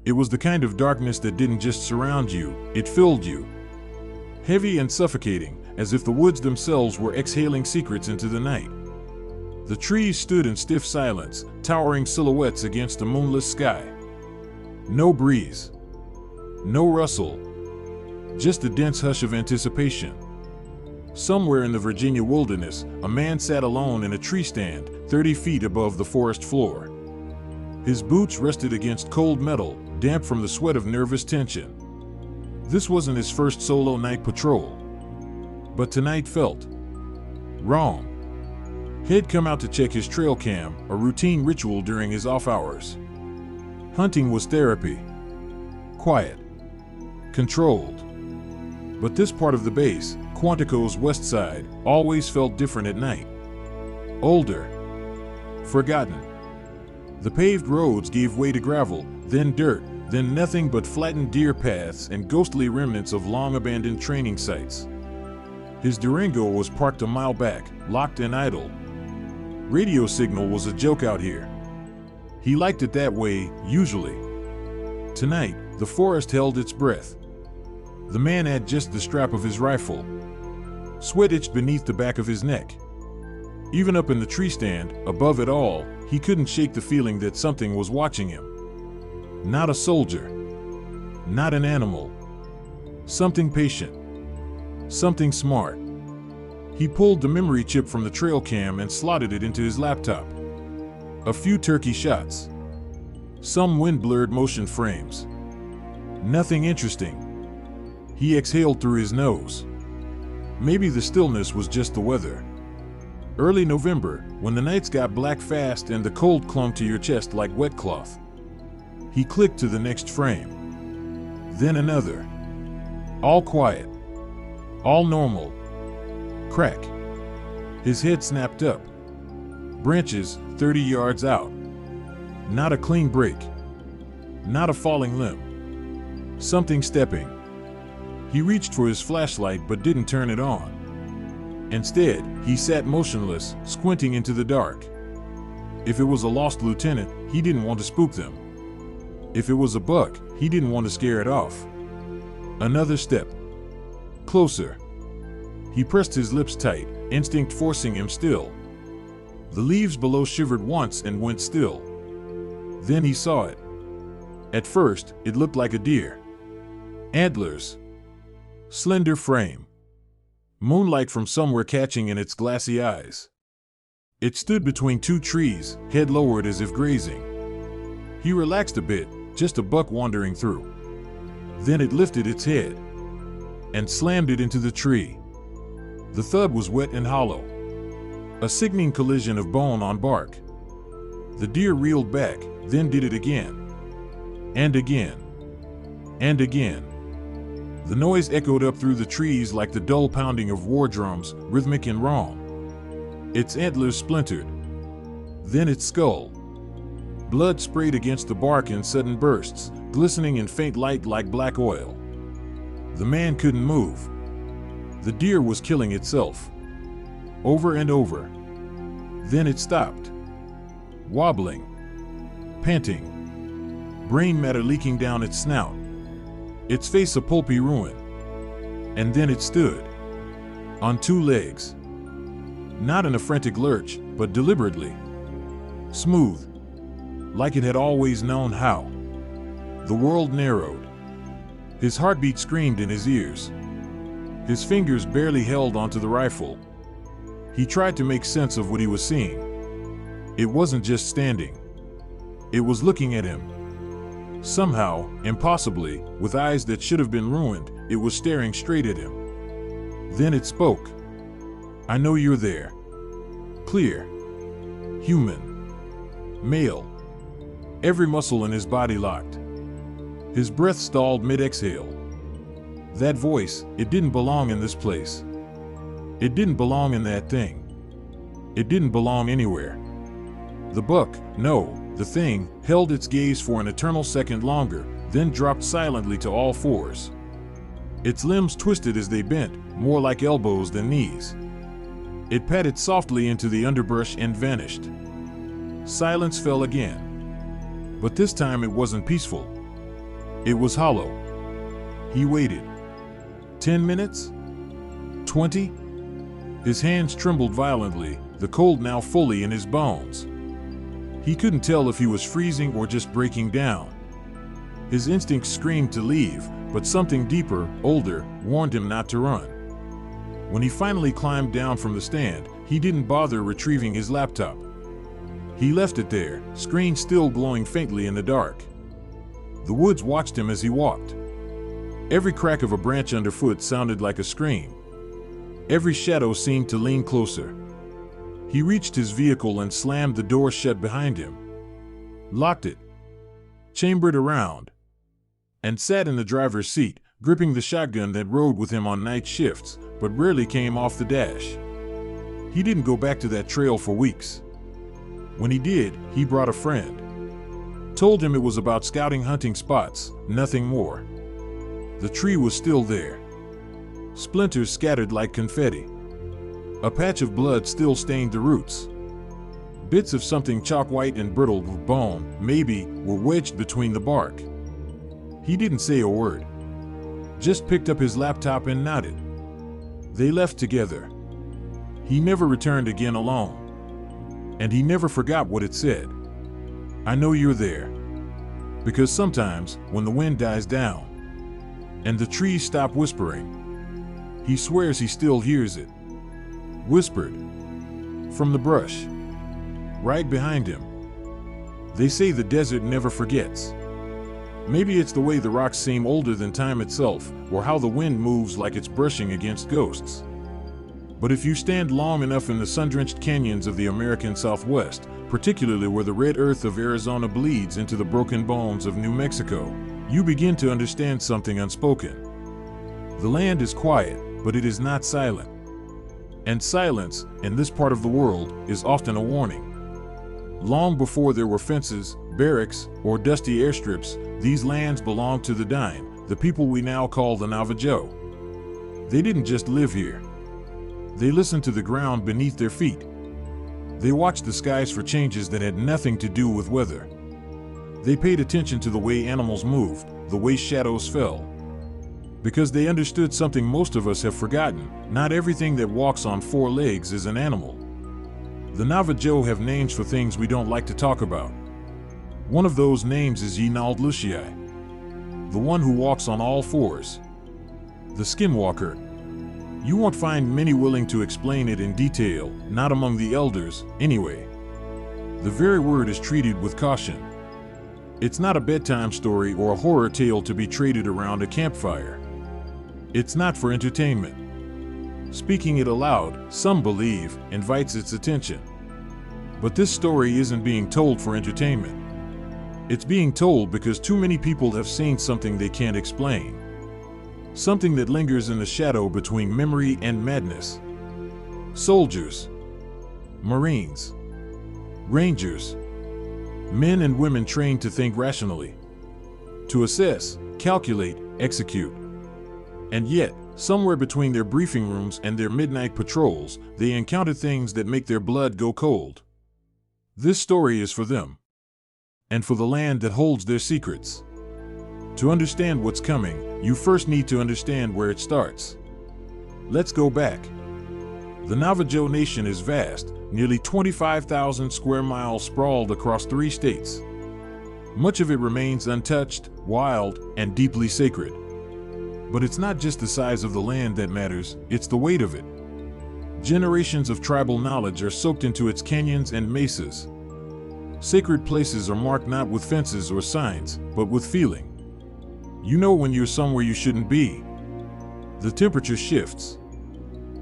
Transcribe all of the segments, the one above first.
It was the kind of darkness that didn't just surround you, it filled you. Heavy and suffocating, as if the woods themselves were exhaling secrets into the night. The trees stood in stiff silence, towering silhouettes against a moonless sky. No breeze. No rustle. Just a dense hush of anticipation. Somewhere in the Virginia wilderness, a man sat alone in a tree stand, 30 feet above the forest floor. His boots rested against cold metal, damp from the sweat of nervous tension. This wasn't his first solo night patrol. But tonight felt wrong. He'd come out to check his trail cam, a routine ritual during his off hours. Hunting was therapy. Quiet. Controlled. But this part of the base, Quantico's west side, always felt different at night. Older. Forgotten. The paved roads gave way to gravel, then dirt, then nothing but flattened deer paths and ghostly remnants of long-abandoned training sites. His Durango was parked a mile back, locked and idle. Radio signal was a joke out here. He liked it that way, usually. Tonight, the forest held its breath. The man had just the strap of his rifle. Sweat itched beneath the back of his neck. Even up in the tree stand, above it all, he couldn't shake the feeling that something was watching him. Not a soldier. Not an animal. Something patient. Something smart. He pulled the memory chip from the trail cam and slotted it into his laptop. A few turkey shots. Some wind-blurred motion frames. Nothing interesting. He exhaled through his nose. Maybe the stillness was just the weather. Early November, when the nights got black fast and the cold clung to your chest like wet cloth. He clicked to the next frame. Then another. All quiet. All normal. Crack. His head snapped up. Branches, 30 yards out. Not a clean break. Not a falling limb. Something stepping. He reached for his flashlight but didn't turn it on. Instead, he sat motionless, squinting into the dark. If it was a lost lieutenant, he didn't want to spook them. If it was a buck, he didn't want to scare it off. Another step. Closer. He pressed his lips tight, instinct forcing him still. The leaves below shivered once and went still. Then he saw it. At first, it looked like a deer. Antlers. Slender frame. Moonlight from somewhere catching in its glassy eyes. It stood between two trees, head lowered as if grazing. He relaxed a bit, just a buck wandering through. Then it lifted its head and slammed it into the tree. The thud was wet and hollow. A sickening collision of bone on bark. The deer reeled back, then did it again. And again. And again. The noise echoed up through the trees like the dull pounding of war drums, rhythmic and wrong. Its antlers splintered. Then its skull. Blood sprayed against the bark in sudden bursts, glistening in faint light like black oil. The man couldn't move. The deer was killing itself. Over and over. Then it stopped. Wobbling. Panting. Brain matter leaking down its snout. Its face a pulpy ruin. And then it stood. On two legs. Not in a frantic lurch, but deliberately. Smooth. Like it had always known how. The world narrowed. His heartbeat screamed in his ears. His fingers barely held onto the rifle. He tried to make sense of what he was seeing. It wasn't just standing. It was looking at him. Somehow, impossibly, with eyes that should have been ruined, it was staring straight at him. Then it spoke. I know you're there. Clear. Human. Male. Every muscle in his body locked. His breath stalled mid-exhale. That voice, it didn't belong in this place. It didn't belong in that thing. It didn't belong anywhere. The buck, no, the thing, held its gaze for an eternal second longer, then dropped silently to all fours. Its limbs twisted as they bent, more like elbows than knees. It padded softly into the underbrush and vanished. Silence fell again. But this time it wasn't peaceful. It was hollow. He waited. 10 minutes? 20? His hands trembled violently, the cold now fully in his bones. He couldn't tell if he was freezing or just breaking down. His instincts screamed to leave, but something deeper, older, warned him not to run. When he finally climbed down from the stand, he didn't bother retrieving his laptop. He left it there, screen still glowing faintly in the dark. The woods watched him as he walked. Every crack of a branch underfoot sounded like a scream. Every shadow seemed to lean closer. He reached his vehicle and slammed the door shut behind him. Locked it. Chambered around. And sat in the driver's seat, gripping the shotgun that rode with him on night shifts, but rarely came off the dash. He didn't go back to that trail for weeks. When he did, he brought a friend. Told him it was about scouting hunting spots, nothing more. The tree was still there. Splinters scattered like confetti. A patch of blood still stained the roots. Bits of something chalk-white and brittle with bone, maybe, were wedged between the bark. He didn't say a word. Just picked up his laptop and nodded. They left together. He never returned again alone. And he never forgot what it said. I know you're there. Because sometimes, when the wind dies down, and the trees stop whispering, he swears he still hears it. Whispered. From the brush. Right behind him. They say the desert never forgets. Maybe it's the way the rocks seem older than time itself, or how the wind moves like it's brushing against ghosts. But if you stand long enough in the sun-drenched canyons of the American Southwest, particularly where the red earth of Arizona bleeds into the broken bones of New Mexico, you begin to understand something unspoken. The land is quiet, but it is not silent. And silence, in this part of the world, is often a warning. Long before there were fences, barracks, or dusty airstrips, these lands belonged to the Dine, the people we now call the Navajo. They didn't just live here. They listened to the ground beneath their feet. They watched the skies for changes that had nothing to do with weather. They paid attention to the way animals moved, the way shadows fell. Because they understood something most of us have forgotten: not everything that walks on four legs is an animal. The Navajo have names for things we don't like to talk about. One of those names is Untold, the one who walks on all fours. The skinwalker. You won't find many willing to explain it in detail, not among the elders, anyway. The very word is treated with caution. It's not a bedtime story or a horror tale to be traded around a campfire. It's not for entertainment. Speaking it aloud, some believe, invites its attention. But this story isn't being told for entertainment. It's being told because too many people have seen something they can't explain. Something that lingers in the shadow between memory and madness. Soldiers, Marines, Rangers, men and women trained to think rationally, to assess, calculate, execute. And yet, somewhere between their briefing rooms and their midnight patrols, they encounter things that make their blood go cold. This story is for them. And for the land that holds their secrets. To understand what's coming, you first need to understand where it starts. Let's go back. The Navajo Nation is vast, nearly 25,000 square miles sprawled across 3 states. Much of it remains untouched, wild, and deeply sacred. But it's not just the size of the land that matters, it's the weight of it. Generations of tribal knowledge are soaked into its canyons and mesas. Sacred places are marked not with fences or signs, but with feeling. You know when you're somewhere you shouldn't be. The temperature shifts.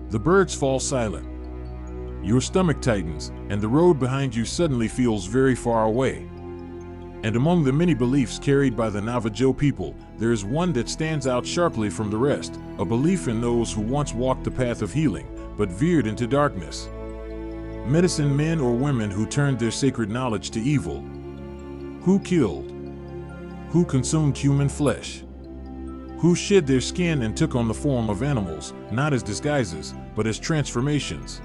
The birds fall silent. Your stomach tightens, and the road behind you suddenly feels very far away. And among the many beliefs carried by the Navajo people, there is one that stands out sharply from the rest, a belief in those who once walked the path of healing, but veered into darkness. Medicine men or women who turned their sacred knowledge to evil. Who killed? Who consumed human flesh? Who shed their skin and took on the form of animals, not as disguises, but as transformations.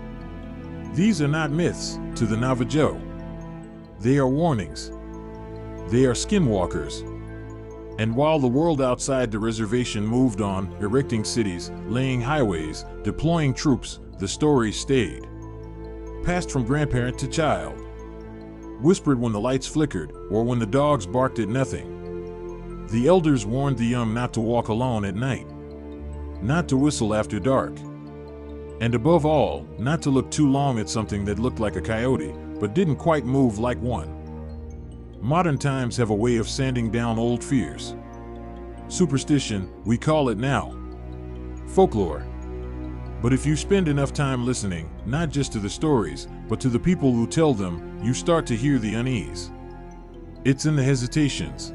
These are not myths to the Navajo. They are warnings. They are skinwalkers. And while the world outside the reservation moved on, erecting cities, laying highways, deploying troops, the stories stayed. Passed from grandparent to child. Whispered when the lights flickered, or when the dogs barked at nothing. The elders warned the young not to walk alone at night, not to whistle after dark, and above all, not to look too long at something that looked like a coyote, but didn't quite move like one. Modern times have a way of sanding down old fears. Superstition, we call it now. Folklore. But if you spend enough time listening, not just to the stories, but to the people who tell them, you start to hear the unease. It's in the hesitations.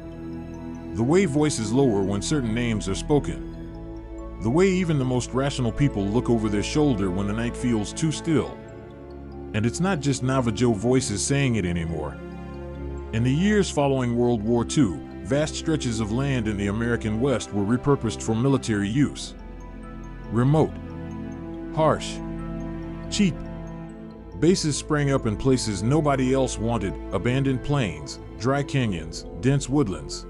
The way voices lower when certain names are spoken. The way even the most rational people look over their shoulder when the night feels too still. And it's not just Navajo voices saying it anymore. In the years following World War II, vast stretches of land in the American West were repurposed for military use. Remote, harsh, cheap. Bases sprang up in places nobody else wanted, abandoned plains, dry canyons, dense woodlands.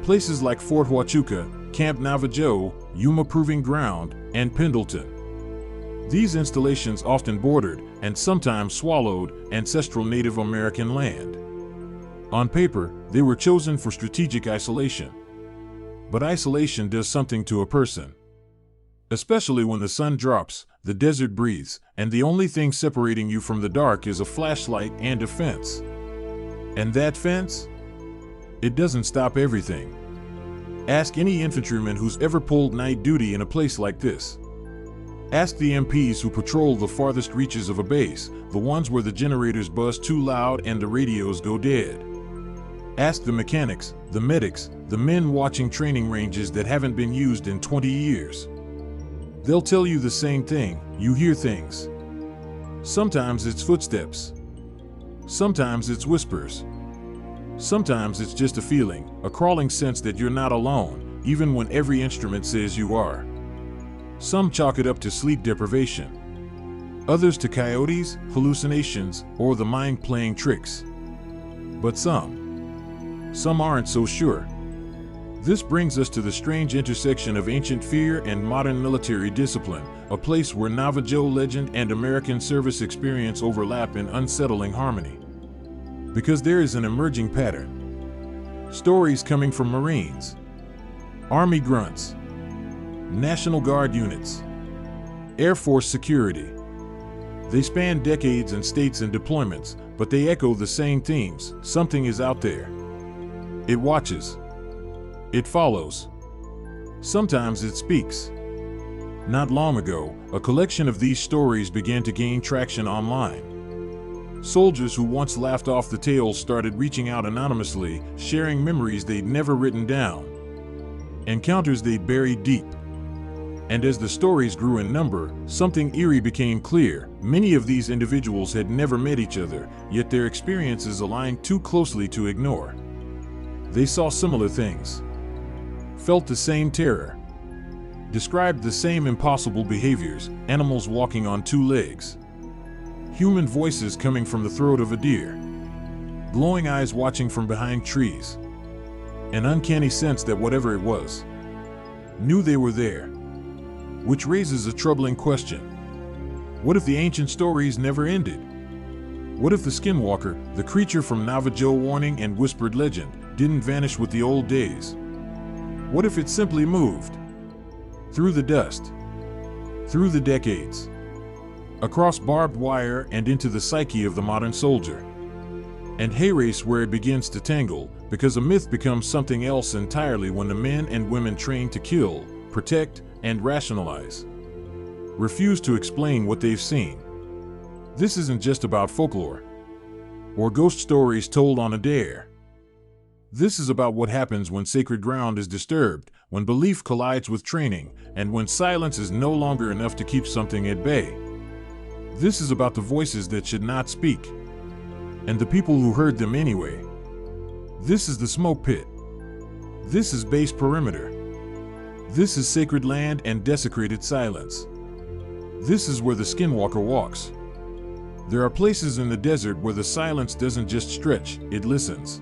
Places like Fort Huachuca, Camp Navajo, Yuma Proving Ground, and Pendleton. These installations often bordered, and sometimes swallowed, ancestral Native American land. On paper, they were chosen for strategic isolation. But isolation does something to a person. Especially when the sun drops, the desert breathes, and the only thing separating you from the dark is a flashlight and a fence. And that fence? It doesn't stop everything. Ask any infantryman who's ever pulled night duty in a place like this. Ask the MPs who patrol the farthest reaches of a base, the ones where the generators buzz too loud and the radios go dead. Ask the mechanics, the medics, the men watching training ranges that haven't been used in 20 years. They'll tell you the same thing. You hear things. Sometimes it's footsteps. Sometimes it's whispers. Sometimes it's just a feeling, a crawling sense that you're not alone, even when every instrument says you are. Some chalk it up to sleep deprivation. Others to coyotes, hallucinations, or the mind playing tricks. But some aren't so sure. This brings us to the strange intersection of ancient fear and modern military discipline, a place where Navajo legend and American service experience overlap in unsettling harmony. Because there is an emerging pattern. Stories coming from Marines, Army grunts, National Guard units, Air Force security. They span decades and states and deployments, but they echo the same themes. Something is out there. It watches. It follows. Sometimes it speaks. Not long ago, a collection of these stories began to gain traction online. Soldiers who once laughed off the tales started reaching out anonymously, sharing memories they'd never written down, encounters they'd buried deep. And as the stories grew in number, something eerie became clear. Many of these individuals had never met each other, yet their experiences aligned too closely to ignore. They saw similar things, felt the same terror, described the same impossible behaviors, animals walking on two legs, human voices coming from the throat of a deer, glowing eyes watching from behind trees, an uncanny sense that whatever it was, knew they were there. Which raises a troubling question. What if the ancient stories never ended? What if the skinwalker, the creature from Navajo warning and whispered legend, didn't vanish with the old days? What if it simply moved? Through the dust, through the decades, across barbed wire and into the psyche of the modern soldier. And hey, race where it begins to tangle, because a myth becomes something else entirely when the men and women trained to kill, protect, and rationalize refuse to explain what they've seen. This isn't just about folklore or ghost stories told on a dare. This is about what happens when sacred ground is disturbed, when belief collides with training, and when silence is no longer enough to keep something at bay. This is about the voices that should not speak, and the people who heard them anyway. This is the smoke pit. This is base perimeter. This is sacred land and desecrated silence. This is where the skinwalker walks. There are places in the desert where the silence doesn't just stretch, it listens.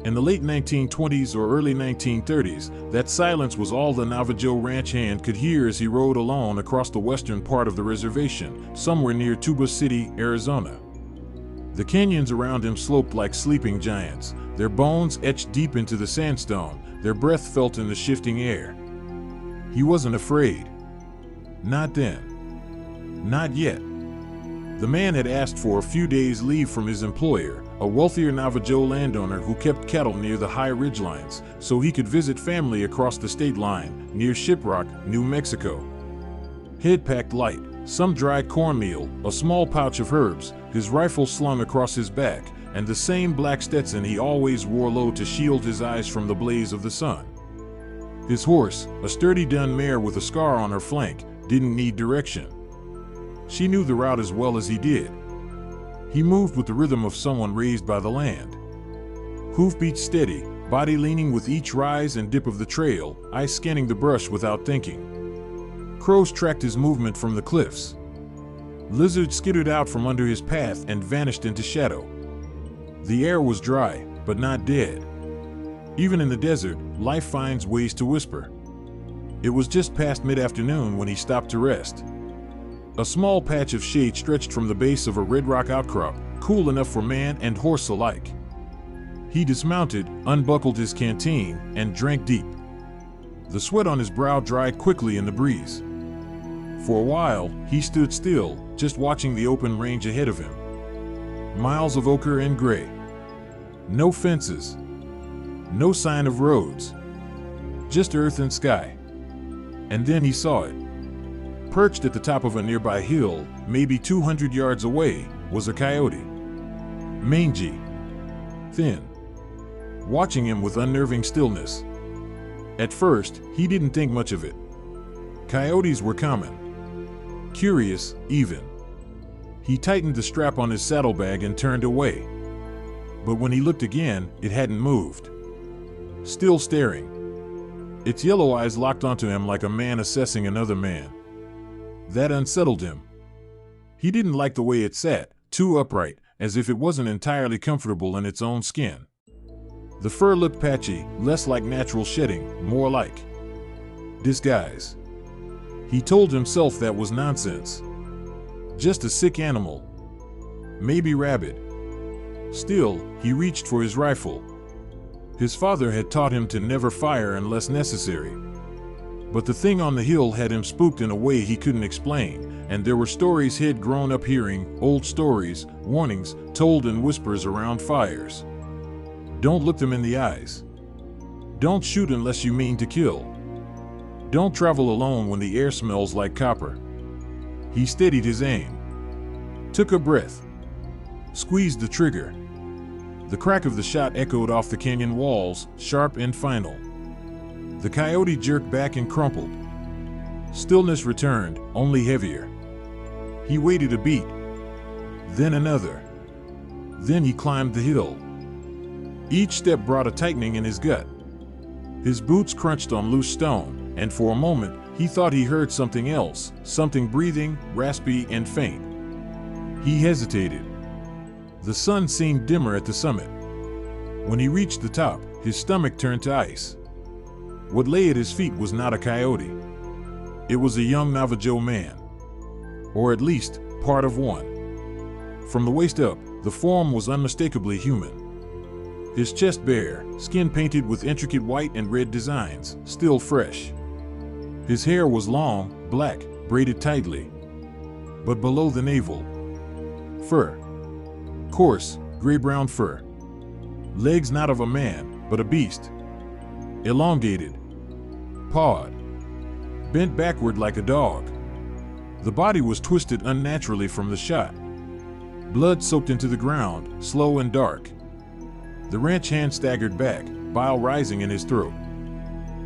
In the late 1920s or early 1930s, that silence was all the Navajo ranch hand could hear as he rode alone across the western part of the reservation, somewhere near Tuba City, Arizona. The canyons around him sloped like sleeping giants, their bones etched deep into the sandstone, their breath felt in the shifting air. He wasn't afraid. Not then. Not yet. The man had asked for a few days' leave from his employer, a wealthier Navajo landowner who kept cattle near the high ridgelines, so he could visit family across the state line, near Shiprock, New Mexico. Head packed light, some dry cornmeal, a small pouch of herbs, his rifle slung across his back, and the same black Stetson he always wore low to shield his eyes from the blaze of the sun. His horse, a sturdy dun mare with a scar on her flank, didn't need direction. She knew the route as well as he did. He moved with the rhythm of someone raised by the land. Hoofbeats steady, body leaning with each rise and dip of the trail, eyes scanning the brush without thinking. Crows tracked his movement from the cliffs. Lizards skittered out from under his path and vanished into shadow. The air was dry, but not dead. Even in the desert, life finds ways to whisper. It was just past mid-afternoon when he stopped to rest. A small patch of shade stretched from the base of a red rock outcrop, cool enough for man and horse alike. He dismounted, unbuckled his canteen, and drank deep. The sweat on his brow dried quickly in the breeze. For a while, he stood still, just watching the open range ahead of him. Miles of ochre and gray. No fences. No sign of roads. Just earth and sky. And then he saw it. Perched at the top of a nearby hill, maybe 200 yards away, was a coyote. Mangy. Thin. Watching him with unnerving stillness. At first, he didn't think much of it. Coyotes were common. Curious, even. He tightened the strap on his saddlebag and turned away. But when he looked again, it hadn't moved. Still staring. Its yellow eyes locked onto him like a man assessing another man. That unsettled him. He didn't like the way it sat, too upright, as if it wasn't entirely comfortable in its own skin. The fur looked patchy, less like natural shedding, more like disguise. He told himself that was nonsense. Just a sick animal. Maybe rabid. Still, he reached for his rifle. His father had taught him to never fire unless necessary. But the thing on the hill had him spooked in a way he couldn't explain, and there were stories he'd grown up hearing, old stories, warnings, told in whispers around fires. Don't look them in the eyes. Don't shoot unless you mean to kill. Don't travel alone when the air smells like copper. He steadied his aim. Took a breath. Squeezed the trigger. The crack of the shot echoed off the canyon walls, sharp and final. The coyote jerked back and crumpled. Stillness returned, only heavier. He waited a beat. Then another. Then he climbed the hill. Each step brought a tightening in his gut. His boots crunched on loose stone, and for a moment, he thought he heard something else, something breathing, raspy and faint. He hesitated. The sun seemed dimmer at the summit. When he reached the top, his stomach turned to ice. What lay at his feet was not a coyote. It was a young Navajo man. Or at least, part of one. From the waist up, the form was unmistakably human. His chest bare, skin painted with intricate white and red designs, still fresh. His hair was long, black, braided tightly. But below the navel, fur. Coarse, gray-brown fur. Legs not of a man, but a beast. Elongated. Pawed. Bent backward like a dog. The body was twisted unnaturally from the shot. Blood soaked into the ground, slow and dark. The ranch hand staggered back, bile rising in his throat.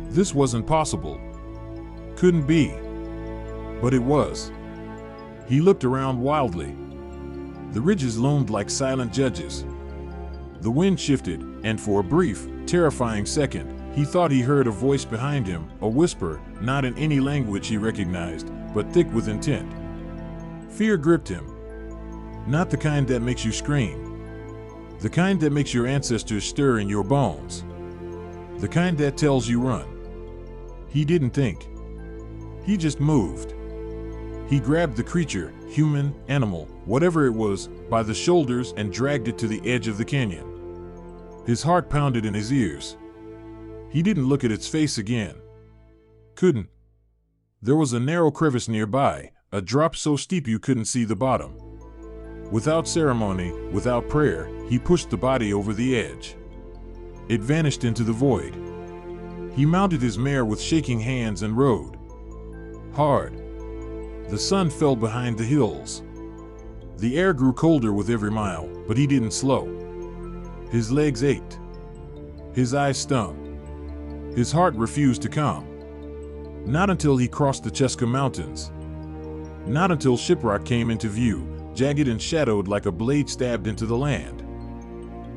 This wasn't possible. Couldn't be. But it was. He looked around wildly. The ridges loomed like silent judges. The wind shifted, and for a brief, terrifying second, he thought he heard a voice behind him, a whisper, not in any language he recognized, but thick with intent. Fear gripped him. Not the kind that makes you scream. The kind that makes your ancestors stir in your bones. The kind that tells you run. He didn't think. He just moved. He grabbed the creature, human, animal, whatever it was, by the shoulders and dragged it to the edge of the canyon. His heart pounded in his ears. He didn't look at its face again. Couldn't. There was a narrow crevice nearby, a drop so steep you couldn't see the bottom. Without ceremony, without prayer, he pushed the body over the edge. It vanished into the void. He mounted his mare with shaking hands and rode. Hard. The sun fell behind the hills. The air grew colder with every mile, but he didn't slow. His legs ached. His eyes stung. His heart refused to calm. Not until he crossed the Cheska Mountains. Not until Shiprock came into view, jagged and shadowed like a blade stabbed into the land.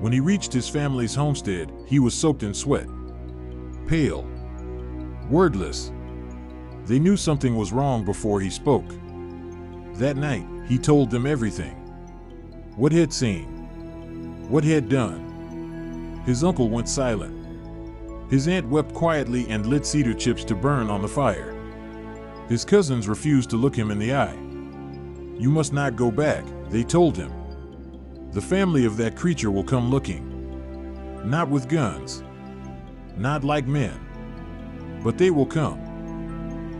When he reached his family's homestead, he was soaked in sweat. Pale. Wordless. They knew something was wrong before he spoke. That night, he told them everything. What he had seen. What he had done. His uncle went silent. His aunt wept quietly and lit cedar chips to burn on the fire. His cousins refused to look him in the eye. You must not go back, they told him. The family of that creature will come looking. Not with guns. Not like men. But they will come.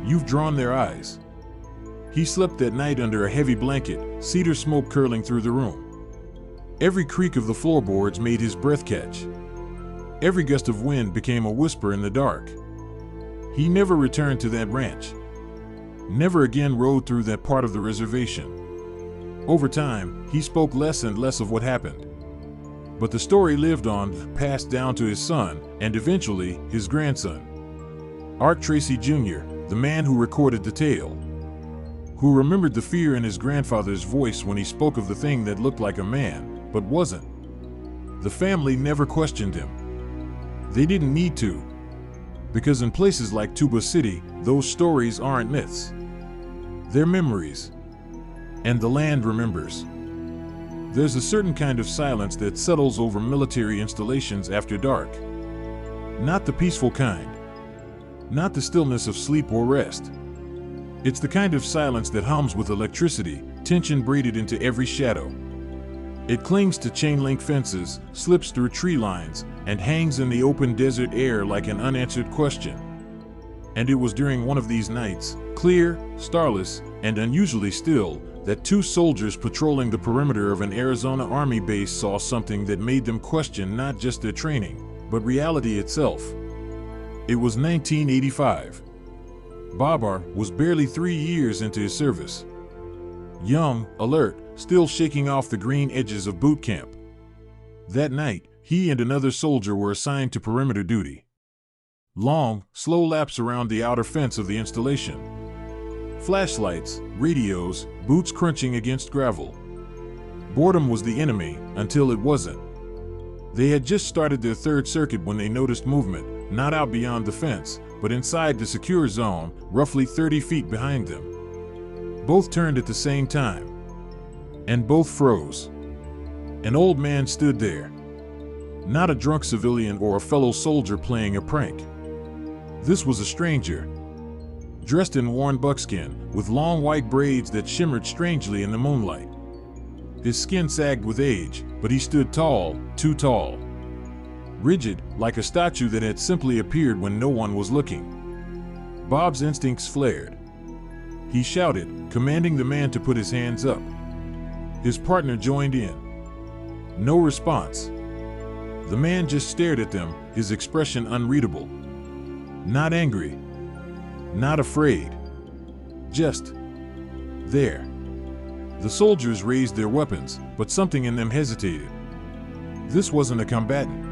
You've drawn their eyes. He slept that night under a heavy blanket, cedar smoke curling through the room. Every creak of the floorboards made his breath catch. Every gust of wind became a whisper in the dark. He never returned to that ranch. Never again rode through that part of the reservation. Over time, he spoke less and less of what happened. But the story lived on, passed down to his son, and eventually, his grandson. Art Tracy Jr., the man who recorded the tale. Who remembered the fear in his grandfather's voice when he spoke of the thing that looked like a man, but wasn't. The family never questioned him. They didn't need to. Because in places like Tuba City, those stories aren't myths. They're memories. And the land remembers. There's a certain kind of silence that settles over military installations after dark. Not the peaceful kind. Not the stillness of sleep or rest. It's the kind of silence that hums with electricity, tension braided into every shadow. It clings to chain-link fences, slips through tree lines, and hangs in the open desert air like an unanswered question. And it was during one of these nights, clear, starless, and unusually still, that two soldiers patrolling the perimeter of an Arizona Army base saw something that made them question not just their training, but reality itself. It was 1985. Babar was barely 3 years into his service. Young, alert, still shaking off the green edges of boot camp. That night, he and another soldier were assigned to perimeter duty. Long, slow laps around the outer fence of the installation. Flashlights, radios, boots crunching against gravel. Boredom was the enemy, until it wasn't. They had just started their third circuit when they noticed movement, not out beyond the fence, but inside the secure zone, roughly 30 feet behind them. Both turned at the same time. And both froze. An old man stood there. Not a drunk civilian or a fellow soldier playing a prank. This was a stranger. Dressed in worn buckskin, with long white braids that shimmered strangely in the moonlight. His skin sagged with age, but he stood tall, too tall. Rigid, like a statue that had simply appeared when no one was looking. Bob's instincts flared. He shouted, commanding the man to put his hands up. His partner joined in. No response. The man just stared at them, his expression unreadable. Not angry. Not afraid. Just there. The soldiers raised their weapons, but something in them hesitated. This wasn't a combatant.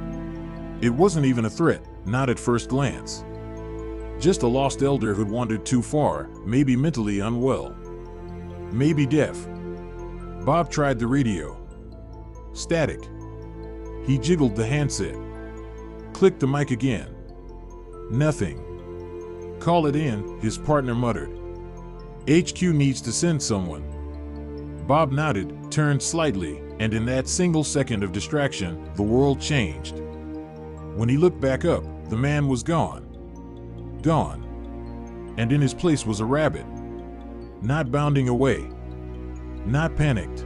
It wasn't even a threat, not at first glance. Just a lost elder who'd wandered too far, maybe mentally unwell. Maybe deaf. Bob tried the radio. Static. He jiggled the handset. Clicked the mic again. Nothing. Call it in, his partner muttered. HQ needs to send someone. Bob nodded, turned slightly, And in that single second of distraction, the world changed. When he looked back up, the man was gone. Gone. And in his place was a rabbit. Not bounding away. Not panicked.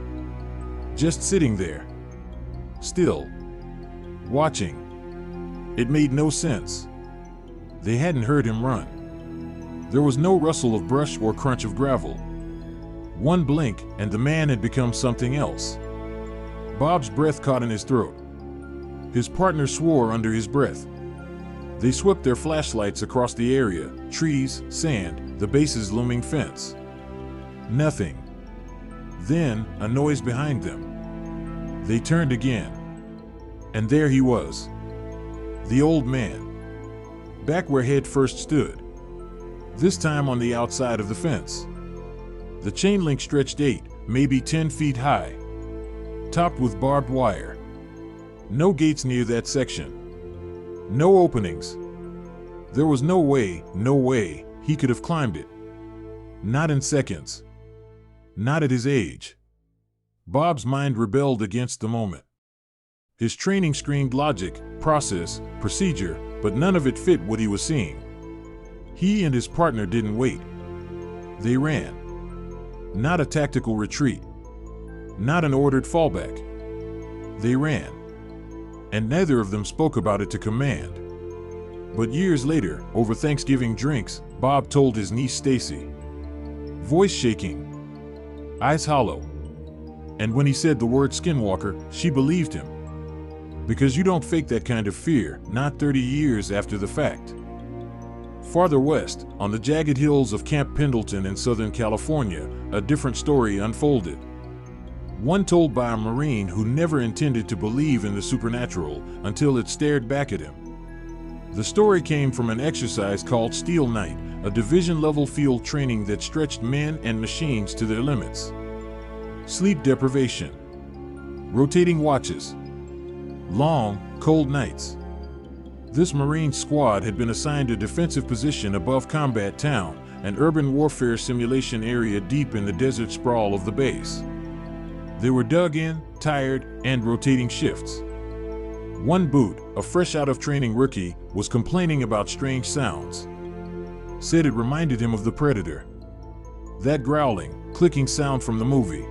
Just sitting there. Still. Watching. It made no sense. They hadn't heard him run. There was no rustle of brush or crunch of gravel. One blink, and the man had become something else. Bob's breath caught in his throat. His partner swore under his breath. They swept their flashlights across the area, trees, sand, the base's looming fence. Nothing. Then, a noise behind them. They turned again. And there he was. The old man. Back where Head first stood. This time on the outside of the fence. The chain link stretched 8, maybe 10 feet high. Topped with barbed wire. No gates near that section. No openings. There was no way he could have climbed it. Not in seconds. Not at his age. Bob's mind rebelled against the moment. His training screamed logic, process, procedure, but none of it fit what he was seeing. He and his partner didn't wait. They ran. Not a tactical retreat. Not an ordered fallback. They ran. And neither of them spoke about it to command. But years later, over Thanksgiving drinks, Bob told his niece Stacy. Voice shaking. Eyes hollow. And when he said the word skinwalker, she believed him. Because you don't fake that kind of fear, not 30 years after the fact. Farther west, on the jagged hills of Camp Pendleton in Southern California, a different story unfolded. One told by a Marine who never intended to believe in the supernatural until it stared back at him. The story came from an exercise called Steel Night, a division-level field training that stretched men and machines to their limits. Sleep deprivation. Rotating watches. Long, cold nights. This Marine squad had been assigned a defensive position above Combat Town, an urban warfare simulation area deep in the desert sprawl of the base. They were dug in, tired, and rotating shifts. One boot, a fresh-out-of-training rookie, was complaining about strange sounds. Said it reminded him of the Predator. That growling, clicking sound from the movie.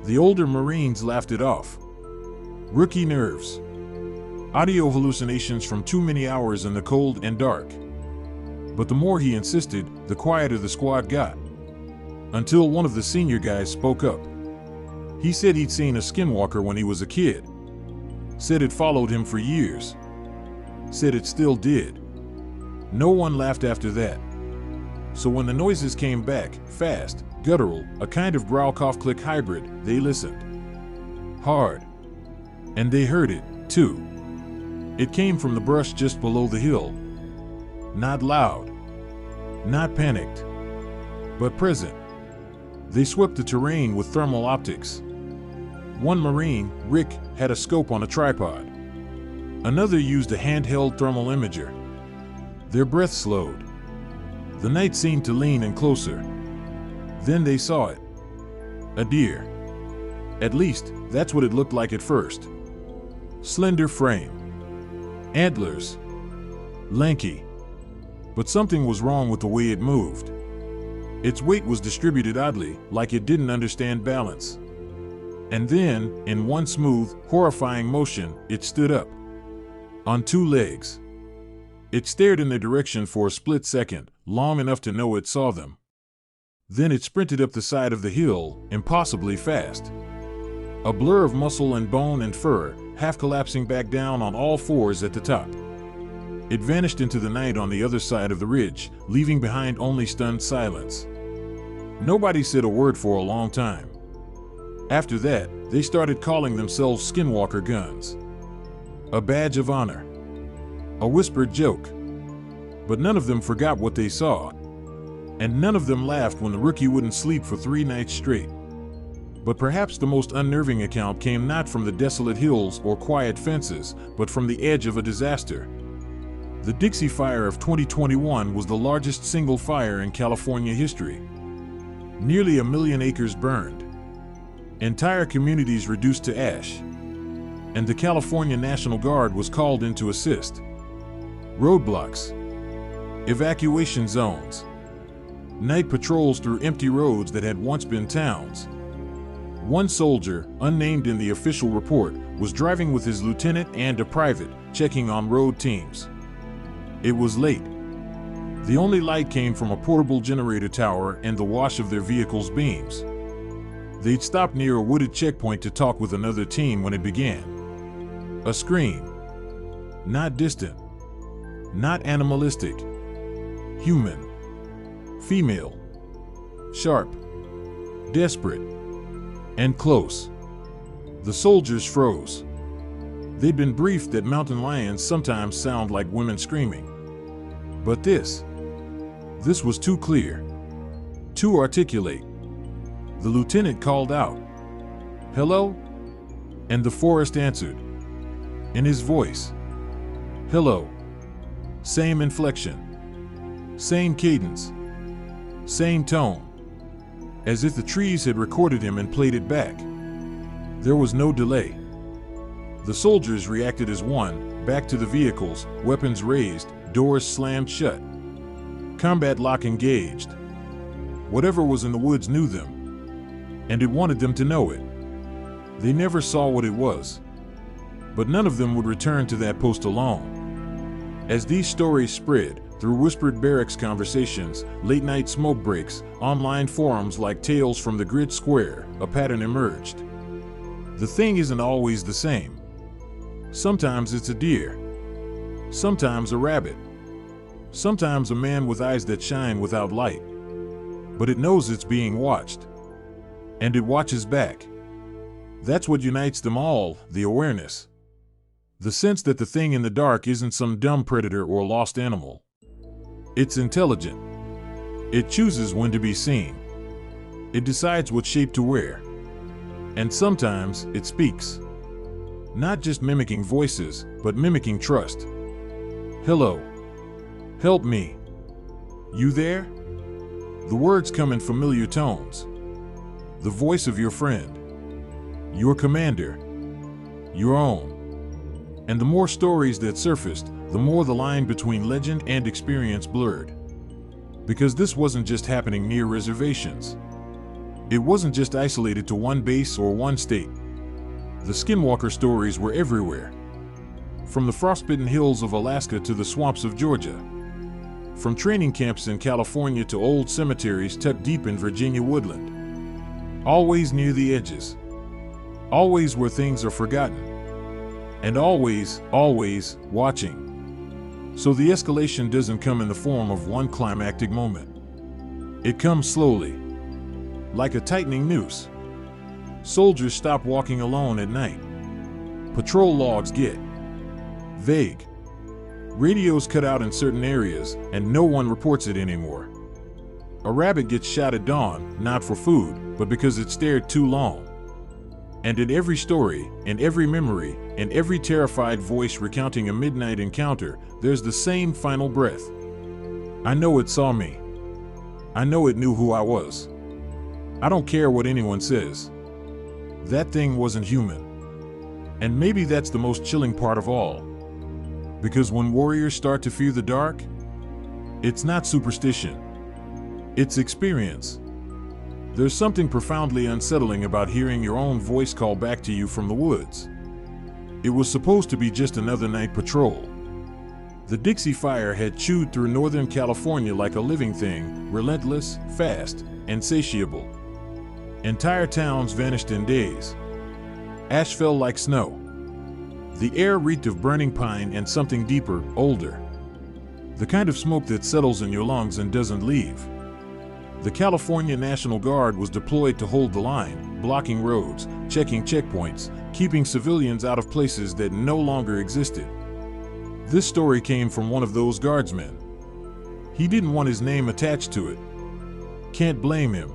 The older Marines laughed it off. Rookie nerves. Audio hallucinations from too many hours in the cold and dark. But the more he insisted, the quieter the squad got. Until one of the senior guys spoke up. He said he'd seen a skinwalker when he was a kid. Said it followed him for years. Said it still did. No one laughed after that. So when the noises came back, fast, guttural, a kind of growl-cough-click hybrid, they listened. Hard. And they heard it, too. It came from the brush just below the hill. Not loud. Not panicked. But present. They swept the terrain with thermal optics. One Marine, Rick, had a scope on a tripod. Another used a handheld thermal imager. Their breath slowed. The night seemed to lean in closer. Then they saw it. A deer. At least, that's what it looked like at first. Slender frame. Antlers. Lanky. But something was wrong with the way it moved. Its weight was distributed oddly, like it didn't understand balance. And then, in one smooth, horrifying motion, it stood up. On two legs. It stared in their direction for a split second, long enough to know it saw them. Then it sprinted up the side of the hill, impossibly fast. A blur of muscle and bone and fur, half collapsing back down on all fours at the top. It vanished into the night on the other side of the ridge, leaving behind only stunned silence. Nobody said a word for a long time. After that, they started calling themselves Skinwalker Guns. A badge of honor. A whispered joke. But none of them forgot what they saw. And none of them laughed when the rookie wouldn't sleep for 3 nights straight. But perhaps the most unnerving account came not from the desolate hills or quiet fences, but from the edge of a disaster. The Dixie Fire of 2021 was the largest single fire in California history. Nearly 1 million acres burned. Entire communities reduced to ash. And the California National Guard was called in to assist. Roadblocks. Evacuation zones. Night patrols through empty roads that had once been towns. One soldier, unnamed in the official report, was driving with his lieutenant and a private, checking on road teams. It was late. The only light came from a portable generator tower and the wash of their vehicle's beams. They'd stopped near a wooded checkpoint to talk with another team when it began. A scream. Not distant. Not animalistic. Human. Female. Sharp. Desperate. And close. The soldiers froze. They'd been briefed that mountain lions sometimes sound like women screaming. But this was too clear. Too articulate. The lieutenant called out, "Hello?" And the forest answered. In his voice. Hello. Same inflection. Same cadence. Same tone. As if the trees had recorded him and played it back. There was no delay. The soldiers reacted as one, back to the vehicles, weapons raised, doors slammed shut. Combat lock engaged. Whatever was in the woods knew them. And it wanted them to know it. They never saw what it was. But none of them would return to that post alone. As these stories spread, through whispered barracks conversations, late-night smoke breaks, online forums like Tales from the Grid Square, a pattern emerged. The thing isn't always the same. Sometimes it's a deer. Sometimes a rabbit. Sometimes a man with eyes that shine without light. But it knows it's being watched. And it watches back. That's what unites them all, the awareness. The sense that the thing in the dark isn't some dumb predator or lost animal. It's intelligent. It chooses when to be seen. It decides what shape to wear. And sometimes it speaks. Not just mimicking voices, but mimicking trust. Hello. Help me. You there? The words come in familiar tones. The voice of your friend. Your commander. Your own. And the more stories that surfaced, the more the line between legend and experience blurred. Because this wasn't just happening near reservations. It wasn't just isolated to one base or one state. The skinwalker stories were everywhere. From the frostbitten hills of Alaska to the swamps of Georgia. From training camps in California to old cemeteries tucked deep in Virginia woodland. Always near the edges. Always where things are forgotten. And always, always watching. So the escalation doesn't come in the form of one climactic moment. It comes slowly. Like a tightening noose. Soldiers stop walking alone at night. Patrol logs get vague. Radios cut out in certain areas, and no one reports it anymore. A rabbit gets shot at dawn, not for food, but because it stared too long. And in every story, in every memory, in every terrified voice recounting a midnight encounter, there's the same final breath. I know it saw me. I know it knew who I was. I don't care what anyone says. That thing wasn't human. And maybe that's the most chilling part of all. Because when warriors start to fear the dark, it's not superstition. It's experience. There's something profoundly unsettling about hearing your own voice call back to you from the woods. It was supposed to be just another night patrol. The Dixie Fire had chewed through Northern California like a living thing, relentless, fast, insatiable. Entire towns vanished in days. Ash fell like snow. The air reeked of burning pine and something deeper, older. The kind of smoke that settles in your lungs and doesn't leave. The California National Guard was deployed to hold the line, blocking roads, checking checkpoints, keeping civilians out of places that no longer existed. This story came from one of those guardsmen. He didn't want his name attached to it. Can't blame him.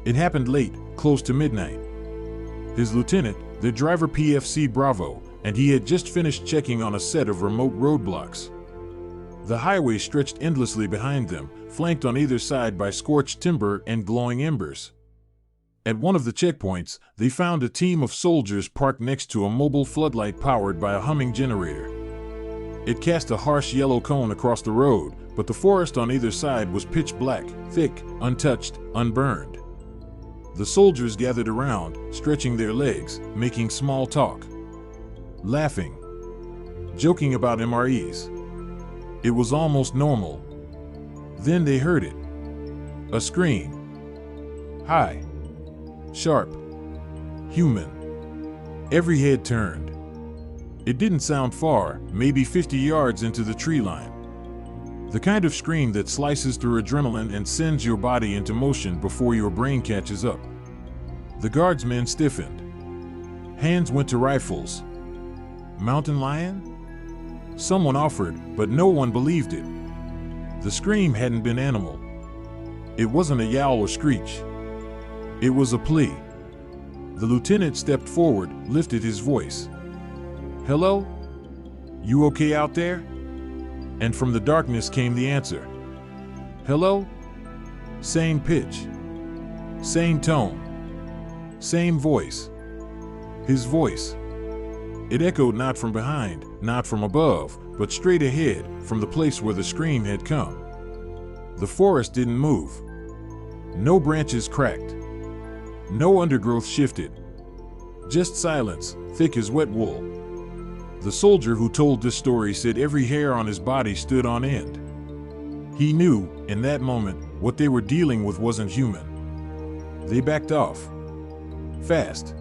It happened late, close to midnight. His lieutenant, the driver PFC Bravo, and he had just finished checking on a set of remote roadblocks. The highway stretched endlessly behind them, flanked on either side by scorched timber and glowing embers. At one of the checkpoints, they found a team of soldiers parked next to a mobile floodlight powered by a humming generator. It cast a harsh yellow cone across the road, but the forest on either side was pitch black, thick, untouched, unburned. The soldiers gathered around, stretching their legs, making small talk, laughing, joking about MREs. It was almost normal. Then they heard it. A scream. High. Sharp. Human. Every head turned. It didn't sound far, maybe 50 yards into the tree line. The kind of scream that slices through adrenaline and sends your body into motion before your brain catches up. The guardsmen stiffened. Hands went to rifles. Mountain lion? Someone offered, but no one believed it. The scream hadn't been animal. It wasn't a yowl or screech. It was a plea. The lieutenant stepped forward, lifted his voice. "Hello? You okay out there?" And from the darkness came the answer. "Hello?" Same pitch. Same tone. Same voice. His voice. It echoed not from behind, not from above, but straight ahead, from the place where the scream had come. The forest didn't move. No branches cracked. No undergrowth shifted. Just silence, thick as wet wool. The soldier who told this story said every hair on his body stood on end. He knew, in that moment, what they were dealing with wasn't human. They backed off. Fast.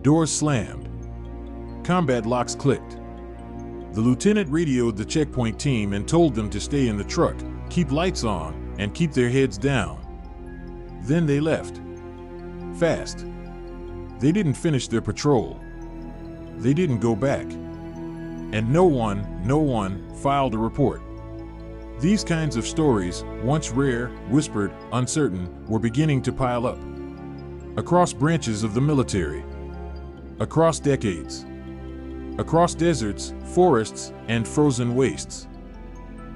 Doors slammed. Combat locks clicked. The lieutenant radioed the checkpoint team and told them to stay in the truck, keep lights on, and keep their heads down. Then they left. Fast. They didn't finish their patrol. They didn't go back. And no one filed a report. These kinds of stories, once rare, whispered, uncertain, were beginning to pile up. Across branches of the military. Across decades. Across deserts, forests, and frozen wastes.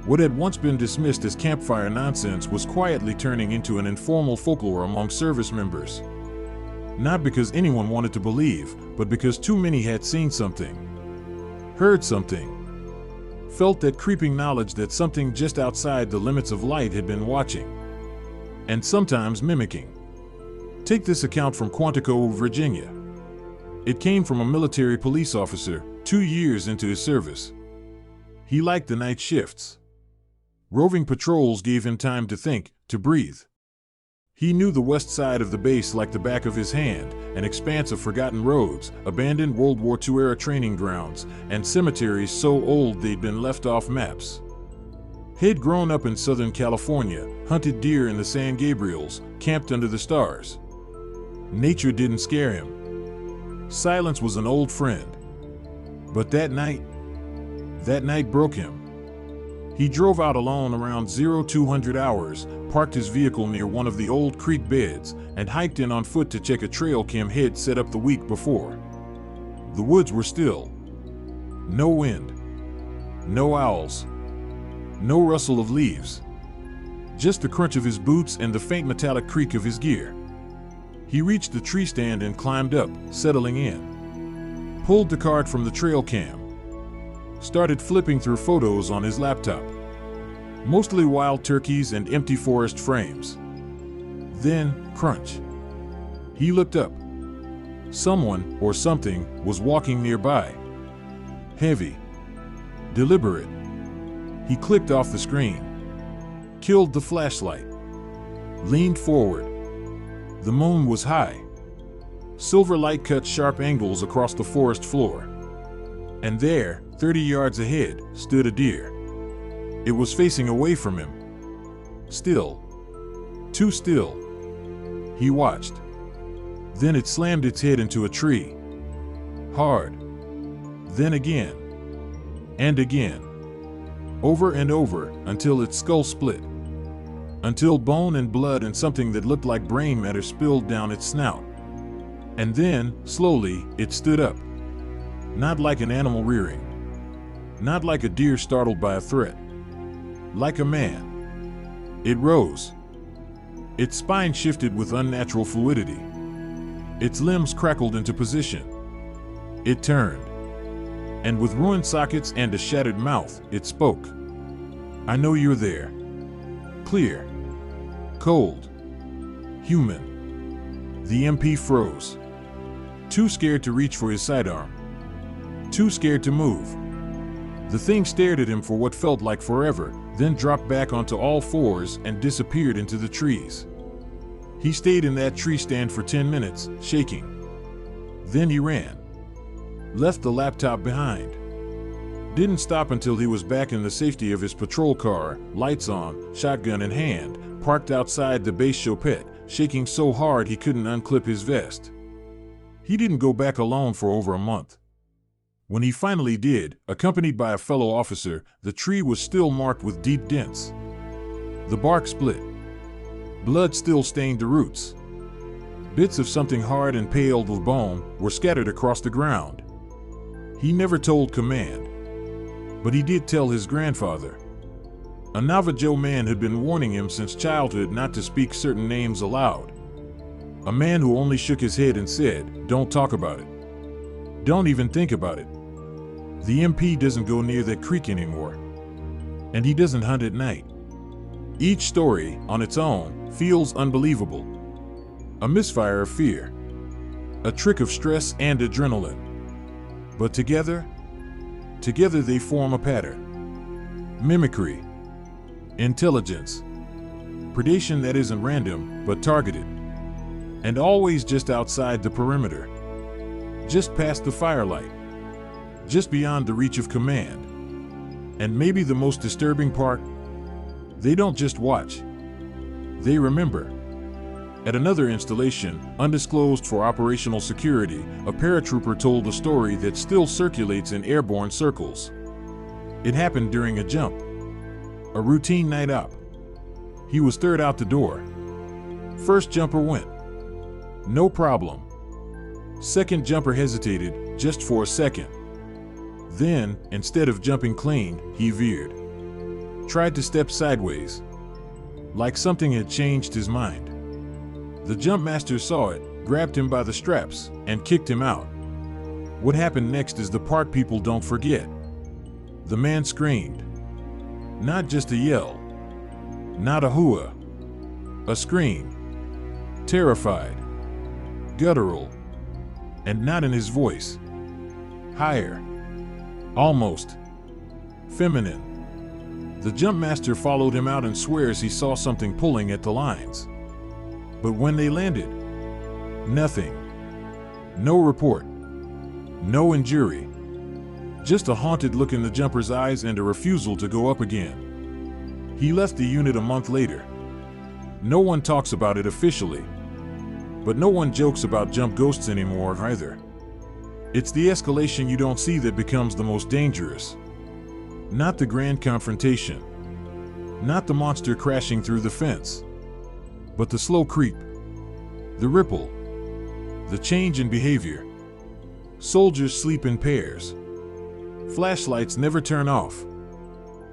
What had once been dismissed as campfire nonsense was quietly turning into an informal folklore among service members. Not because anyone wanted to believe, but because too many had seen something, heard something, felt that creeping knowledge that something just outside the limits of light had been watching, and sometimes mimicking. Take this account from Quantico, Virginia. It came from a military police officer, 2 years into his service. He liked the night shifts. Roving patrols gave him time to think, to breathe. He knew the west side of the base like the back of his hand, an expanse of forgotten roads, abandoned World War II-era training grounds, and cemeteries so old they'd been left off maps. He'd grown up in Southern California, hunted deer in the San Gabriels, camped under the stars. Nature didn't scare him. Silence was an old friend. But that night broke him. He drove out alone around 0200 hours, parked his vehicle near one of the old creek beds, and hiked in on foot to check a trail Kim had set up the week before. The woods were still. No wind. No owls. No rustle of leaves. Just the crunch of his boots and the faint metallic creak of his gear. He reached the tree stand and climbed up, settling in. Pulled the card from the trail cam. Started flipping through photos on his laptop. Mostly wild turkeys and empty forest frames. Then, crunch. He looked up. Someone, or something, was walking nearby. Heavy. Deliberate. He clicked off the screen. Killed the flashlight. Leaned forward. The moon was high. Silver light cut sharp angles across the forest floor. And there, 30 yards ahead, stood a deer. It was facing away from him. Still. Too still. He watched. Then it slammed its head into a tree. Hard. Then again. And again. Over and over, until its skull split. Until bone and blood and something that looked like brain matter spilled down its snout. And then, slowly, it stood up. Not like an animal rearing. Not like a deer startled by a threat. Like a man. It rose. Its spine shifted with unnatural fluidity. Its limbs crackled into position. It turned. And with ruined sockets and a shattered mouth, it spoke. "I know you're there. Clear. Cold. Human." The MP froze. Too scared to reach for his sidearm. Too scared to move. The thing stared at him for what felt like forever, then dropped back onto all fours and disappeared into the trees. He stayed in that tree stand for 10 minutes, shaking. Then he ran. Left the laptop behind. Didn't stop until he was back in the safety of his patrol car, lights on, shotgun in hand, parked outside the base Chopet, shaking so hard he couldn't unclip his vest. He didn't go back alone for over a month. When he finally did, accompanied by a fellow officer, the tree was still marked with deep dents. The bark split. Blood still stained the roots. Bits of something hard and pale with bone were scattered across the ground. He never told command, but he did tell his grandfather. A Navajo man had been warning him since childhood not to speak certain names aloud. A man who only shook his head and said, "Don't talk about it. Don't even think about it." The MP doesn't go near that creek anymore. And he doesn't hunt at night. Each story, on its own, feels unbelievable. A misfire of fear. A trick of stress and adrenaline. But together they form a pattern. Mimicry. Intelligence. Predation that isn't random, but targeted. And always just outside the perimeter. Just past the firelight. Just beyond the reach of command. And maybe the most disturbing part, they don't just watch. They remember. At another installation, undisclosed for operational security, a paratrooper told a story that still circulates in airborne circles. It happened during a jump. A routine night op. He was third out the door. First jumper went. No problem. Second jumper hesitated, just for a second. Then, instead of jumping clean, he veered. Tried to step sideways. Like something had changed his mind. The jump master saw it, grabbed him by the straps, and kicked him out. What happened next is the part people don't forget. The man screamed. Not just a yell. Not a hooah. A scream. Terrified. Guttural. And not in his voice. Higher. Almost. Feminine. The jump master followed him out and swears he saw something pulling at the lines. But when they landed, nothing. No report. No injury. Just a haunted look in the jumper's eyes and a refusal to go up again. He left the unit a month later. No one talks about it officially. But no one jokes about jump ghosts anymore either. It's the escalation you don't see that becomes the most dangerous. Not the grand confrontation. Not the monster crashing through the fence. But the slow creep. The ripple. The change in behavior. Soldiers sleep in pairs. Flashlights never turn off.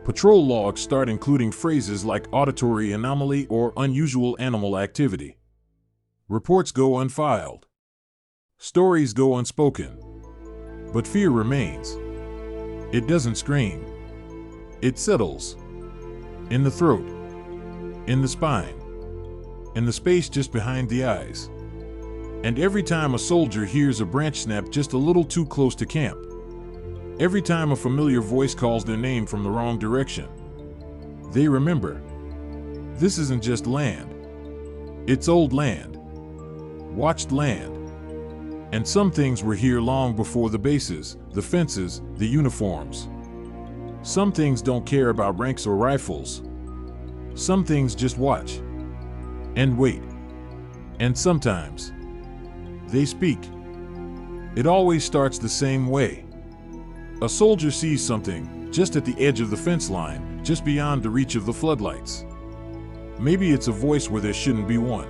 Patrol logs start including phrases like auditory anomaly or unusual animal activity. Reports go unfiled. Stories go unspoken. But fear remains. It doesn't scream. It settles. In the throat. In the spine. In the space just behind the eyes. And every time a soldier hears a branch snap just a little too close to camp. Every time a familiar voice calls their name from the wrong direction. They remember. This isn't just land. It's old land. Watched land. And some things were here long before the bases, the fences, the uniforms. Some things don't care about ranks or rifles. Some things just watch. And wait. And sometimes they speak. It always starts the same way. A soldier sees something just at the edge of the fence line, just beyond the reach of the floodlights. Maybe it's a voice where there shouldn't be one.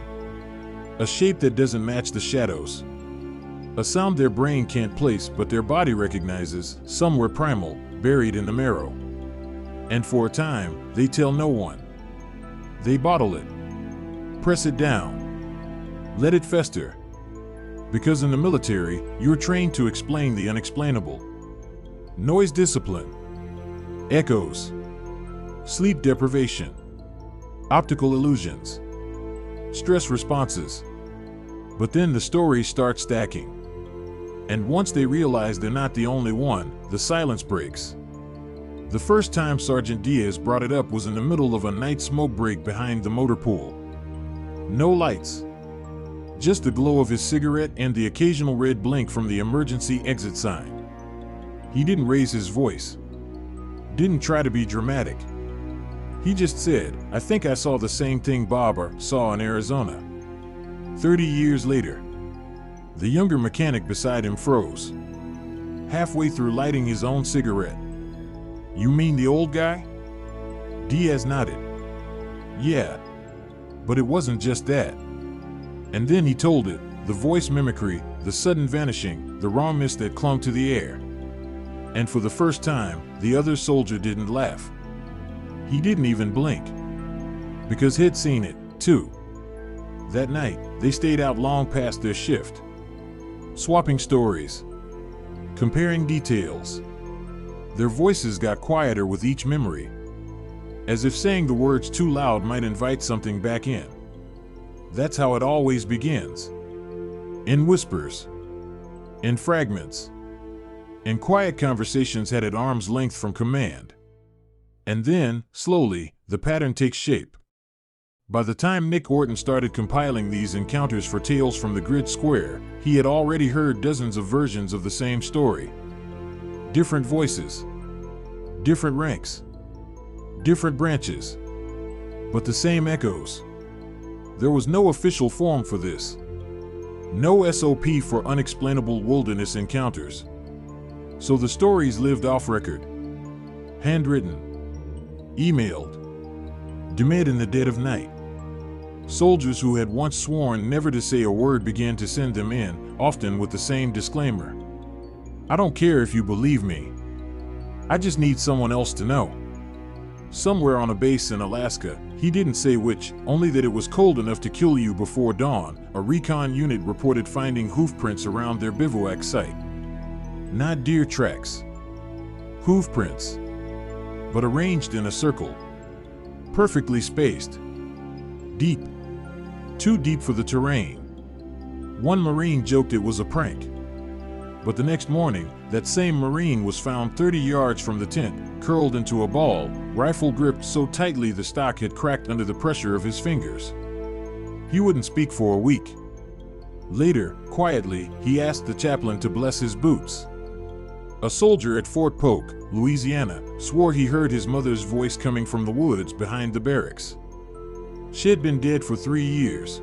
A shape that doesn't match the shadows. A sound their brain can't place but their body recognizes, somewhere primal, buried in the marrow. And for a time, they tell no one. They bottle it. Press it down. Let it fester. Because in the military, you're trained to explain the unexplainable. Noise discipline, echoes, sleep deprivation, optical illusions, stress responses. But then the stories start stacking. And once they realize they're not the only one, the silence breaks. The first time Sergeant Diaz brought it up was in the middle of a night smoke break behind the motor pool. No lights. Just the glow of his cigarette and the occasional red blink from the emergency exit sign. He didn't raise his voice. Didn't try to be dramatic. He just said, "I think I saw the same thing Barbara saw in Arizona." 30 years later, the younger mechanic beside him froze, halfway through lighting his own cigarette. "You mean the old guy?" Diaz nodded. "Yeah, but it wasn't just that." And then he told it, the voice mimicry, the sudden vanishing, the raw mist that clung to the air. And for the first time, the other soldier didn't laugh. He didn't even blink. Because he'd seen it, too. That night, they stayed out long past their shift. Swapping stories. Comparing details. Their voices got quieter with each memory. As if saying the words too loud might invite something back in. That's how it always begins. In whispers. In fragments. In quiet conversations had at arm's length from command. And then, slowly, the pattern takes shape. By the time Nick Orton started compiling these encounters for Tales from the Grid Square, he had already heard dozens of versions of the same story. Different voices. Different ranks. Different branches. But the same echoes. There was no official form for this. No SOP for unexplainable wilderness encounters. So the stories lived off record. Handwritten. Emailed. Demanded in the dead of night. Soldiers who had once sworn never to say a word began to send them in, often with the same disclaimer. "I don't care if you believe me. I just need someone else to know." Somewhere on a base in Alaska, he didn't say which, only that it was cold enough to kill you before dawn, a recon unit reported finding hoof prints around their bivouac site. Not deer tracks. Hoof prints. But arranged in a circle. Perfectly spaced. Deep. Too deep for the terrain. One Marine joked it was a prank. But the next morning, that same Marine was found 30 yards from the tent, curled into a ball, rifle gripped so tightly the stock had cracked under the pressure of his fingers. He wouldn't speak for a week. Later, quietly, he asked the chaplain to bless his boots. A soldier at Fort Polk, Louisiana, swore he heard his mother's voice coming from the woods behind the barracks. She had been dead for 3 years.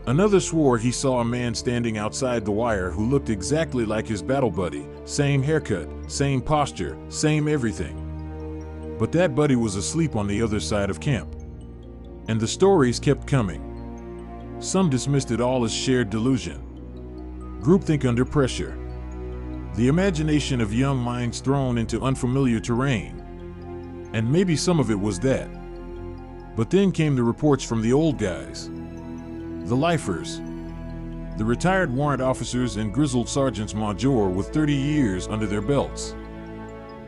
Another swore he saw a man standing outside the wire who looked exactly like his battle buddy, same haircut, same posture, same everything. But that buddy was asleep on the other side of camp. And the stories kept coming. Some dismissed it all as shared delusion. Groupthink under pressure. The imagination of young minds thrown into unfamiliar terrain. And maybe some of it was that. But then came the reports from the old guys. The lifers. The retired warrant officers and grizzled sergeants major with 30 years under their belts.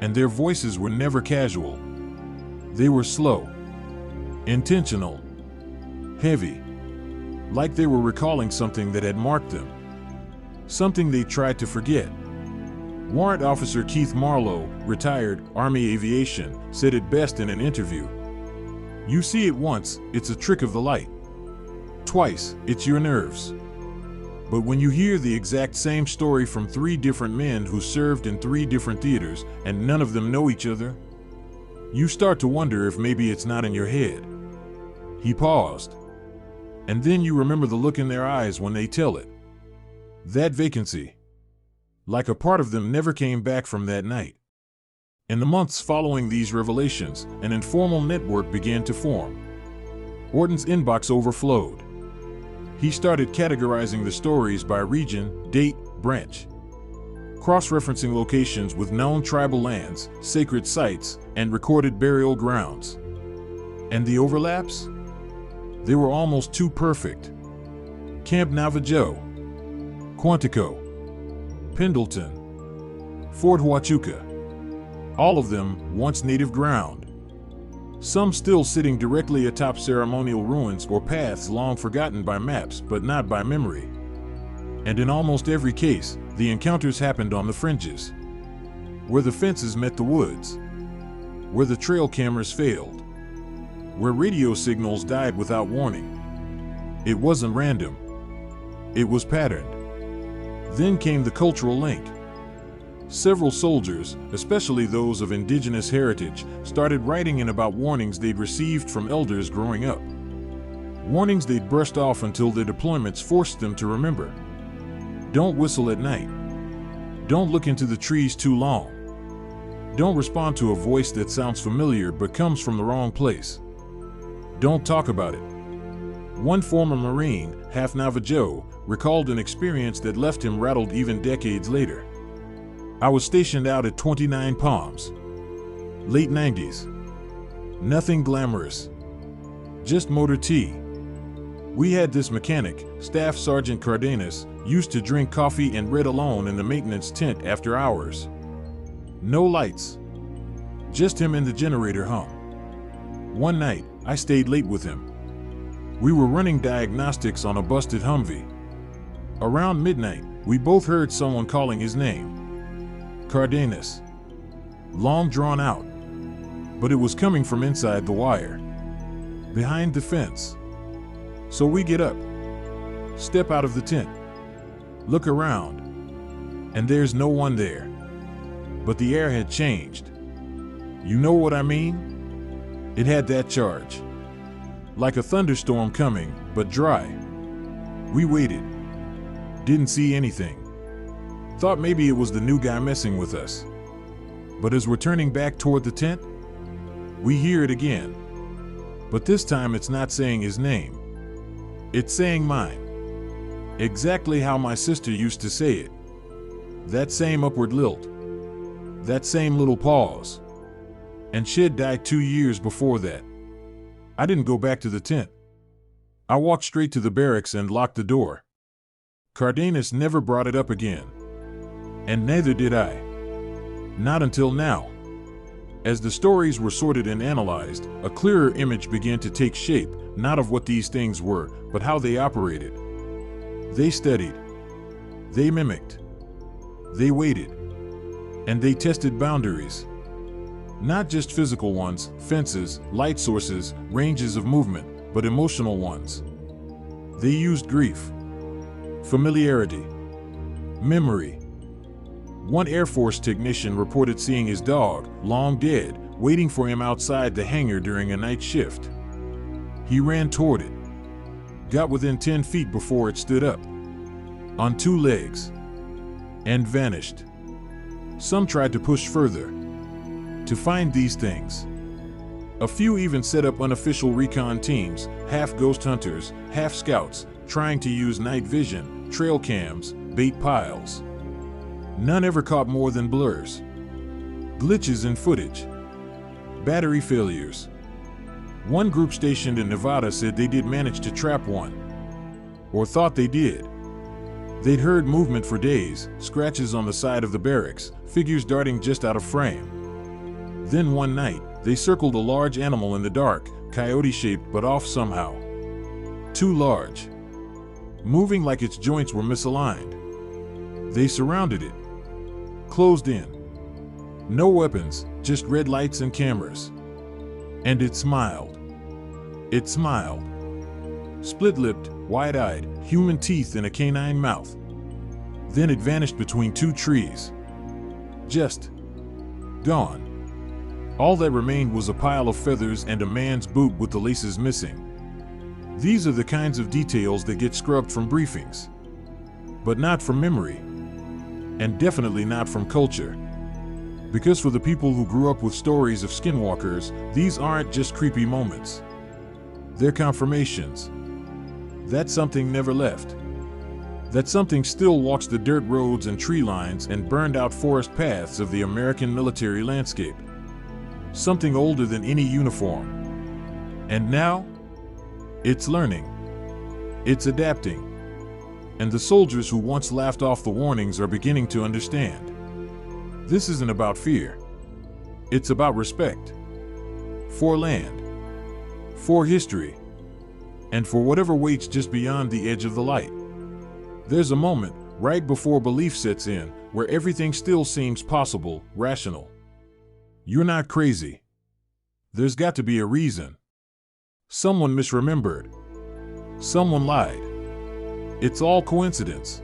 And their voices were never casual. They were slow. Intentional. Heavy. Like they were recalling something that had marked them. Something they tried to forget. Warrant Officer Keith Marlowe, retired, Army Aviation, said it best in an interview. "You see it once, it's a trick of the light. Twice, it's your nerves. But when you hear the exact same story from 3 different men who served in 3 different theaters and none of them know each other, you start to wonder if maybe it's not in your head." He paused. And then you remember the look in their eyes when they tell it. That vacancy. Like a part of them never came back from that night. In the months following these revelations, an informal network began to form. Orton's inbox overflowed. He started categorizing the stories by region, date, branch. Cross-referencing locations with known tribal lands, sacred sites, and recorded burial grounds. And the overlaps? They were almost too perfect. Camp Navajo. Quantico, Pendleton, Fort Huachuca, all of them once native ground. Some still sitting directly atop ceremonial ruins or paths long forgotten by maps but not by memory. And in almost every case, the encounters happened on the fringes, where the fences met the woods, where the trail cameras failed, where radio signals died without warning. It wasn't random. It was patterned. Then came the cultural link. Several soldiers, especially those of indigenous heritage, started writing in about warnings they'd received from elders growing up. Warnings they'd brushed off until their deployments forced them to remember. Don't whistle at night. Don't look into the trees too long. Don't respond to a voice that sounds familiar but comes from the wrong place. Don't talk about it. One former Marine, half Navajo, recalled an experience that left him rattled even decades later. I was stationed out at 29 Palms. Late 90s. Nothing glamorous. Just motor tea. We had this mechanic, Staff Sergeant Cardenas, used to drink coffee and read alone in the maintenance tent after hours. No lights. Just him and the generator hum. One night, I stayed late with him. We were running diagnostics on a busted Humvee. Around midnight, we both heard someone calling his name. Cardenas. Long drawn out. But it was coming from inside the wire, behind the fence. So we get up, step out of the tent, look around, and there's no one there. But the air had changed. You know what I mean? It had that charge. Like a thunderstorm coming, but dry. We waited. Didn't see anything. Thought maybe it was the new guy messing with us. But as we're turning back toward the tent, we hear it again. But this time it's not saying his name. It's saying mine. Exactly how my sister used to say it. That same upward lilt. That same little pause. And she'd died 2 years before that. I didn't go back to the tent. I walked straight to the barracks and locked the door. Cardenas never brought it up again. And neither did I. Not until now. As the stories were sorted and analyzed, a clearer image began to take shape, not of what these things were, but how they operated. They studied. They mimicked. They waited. And they tested boundaries. Not just physical ones, fences, light sources, ranges of movement, but emotional ones. They used grief, familiarity, memory. One Air Force technician reported seeing his dog, long dead, waiting for him outside the hangar during a night shift. He ran toward it, got within 10 feet before it stood up, on 2 legs, and vanished. Some tried to push further, to find these things. A few even set up unofficial recon teams, half ghost hunters, half scouts, trying to use night vision, trail cams, bait piles. None ever caught more than blurs, glitches in footage, battery failures. One group stationed in Nevada said they did manage to trap one, or thought they did. They'd heard movement for days, scratches on the side of the barracks, figures darting just out of frame. Then one night, they circled a large animal in the dark, coyote-shaped but off somehow. Too large. Moving like its joints were misaligned. They surrounded it. Closed in. No weapons, just red lights and cameras. And it smiled. It smiled. Split-lipped, wide-eyed, human teeth in a canine mouth. Then it vanished between 2 trees. Just gone. All that remained was a pile of feathers and a man's boot with the laces missing. These are the kinds of details that get scrubbed from briefings. But not from memory. And definitely not from culture. Because for the people who grew up with stories of skinwalkers, these aren't just creepy moments. They're confirmations. That something never left. That something still walks the dirt roads and tree lines and burned out forest paths of the American military landscape. Something older than any uniform. And now, it's learning. It's adapting. And the soldiers who once laughed off the warnings are beginning to understand. This isn't about fear. It's about respect. For land. For history. And for whatever waits just beyond the edge of the light. There's a moment, right before belief sets in, where everything still seems possible, rational. You're not crazy. There's got to be a reason. Someone misremembered. Someone lied. It's all coincidence.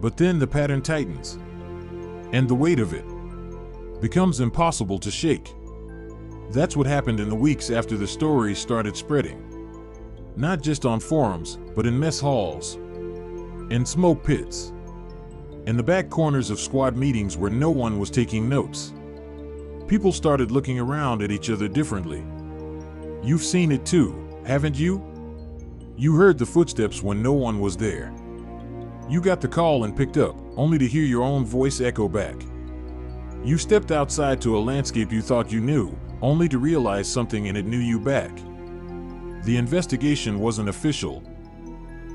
But then the pattern tightens. And the weight of it becomes impossible to shake. That's what happened in the weeks after the stories started spreading. Not just on forums, but in mess halls, in smoke pits, in the back corners of squad meetings where no one was taking notes. People started looking around at each other differently. You've seen it too, haven't you? You heard the footsteps when no one was there. You got the call and picked up, only to hear your own voice echo back. You stepped outside to a landscape you thought you knew, only to realize something in it knew you back. The investigation wasn't official,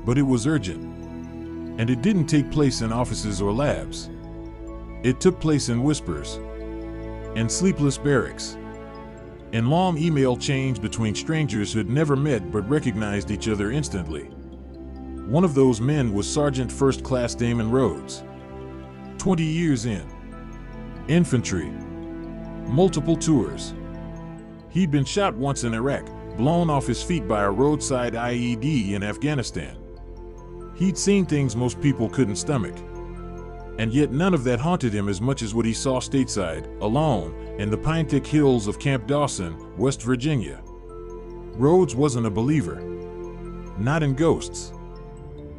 but it was urgent. And it didn't take place in offices or labs. It took place in whispers, in sleepless barracks, in long email chains between strangers who'd never met but recognized each other instantly. One of those men was Sergeant First Class Damon Rhodes. 20 years in. Infantry. Multiple tours. He'd been shot once in Iraq, blown off his feet by a roadside IED in Afghanistan. He'd seen things most people couldn't stomach. And yet none of that haunted him as much as what he saw stateside, alone, in the pine-thick hills of Camp Dawson, West Virginia. Rhodes wasn't a believer. Not in ghosts.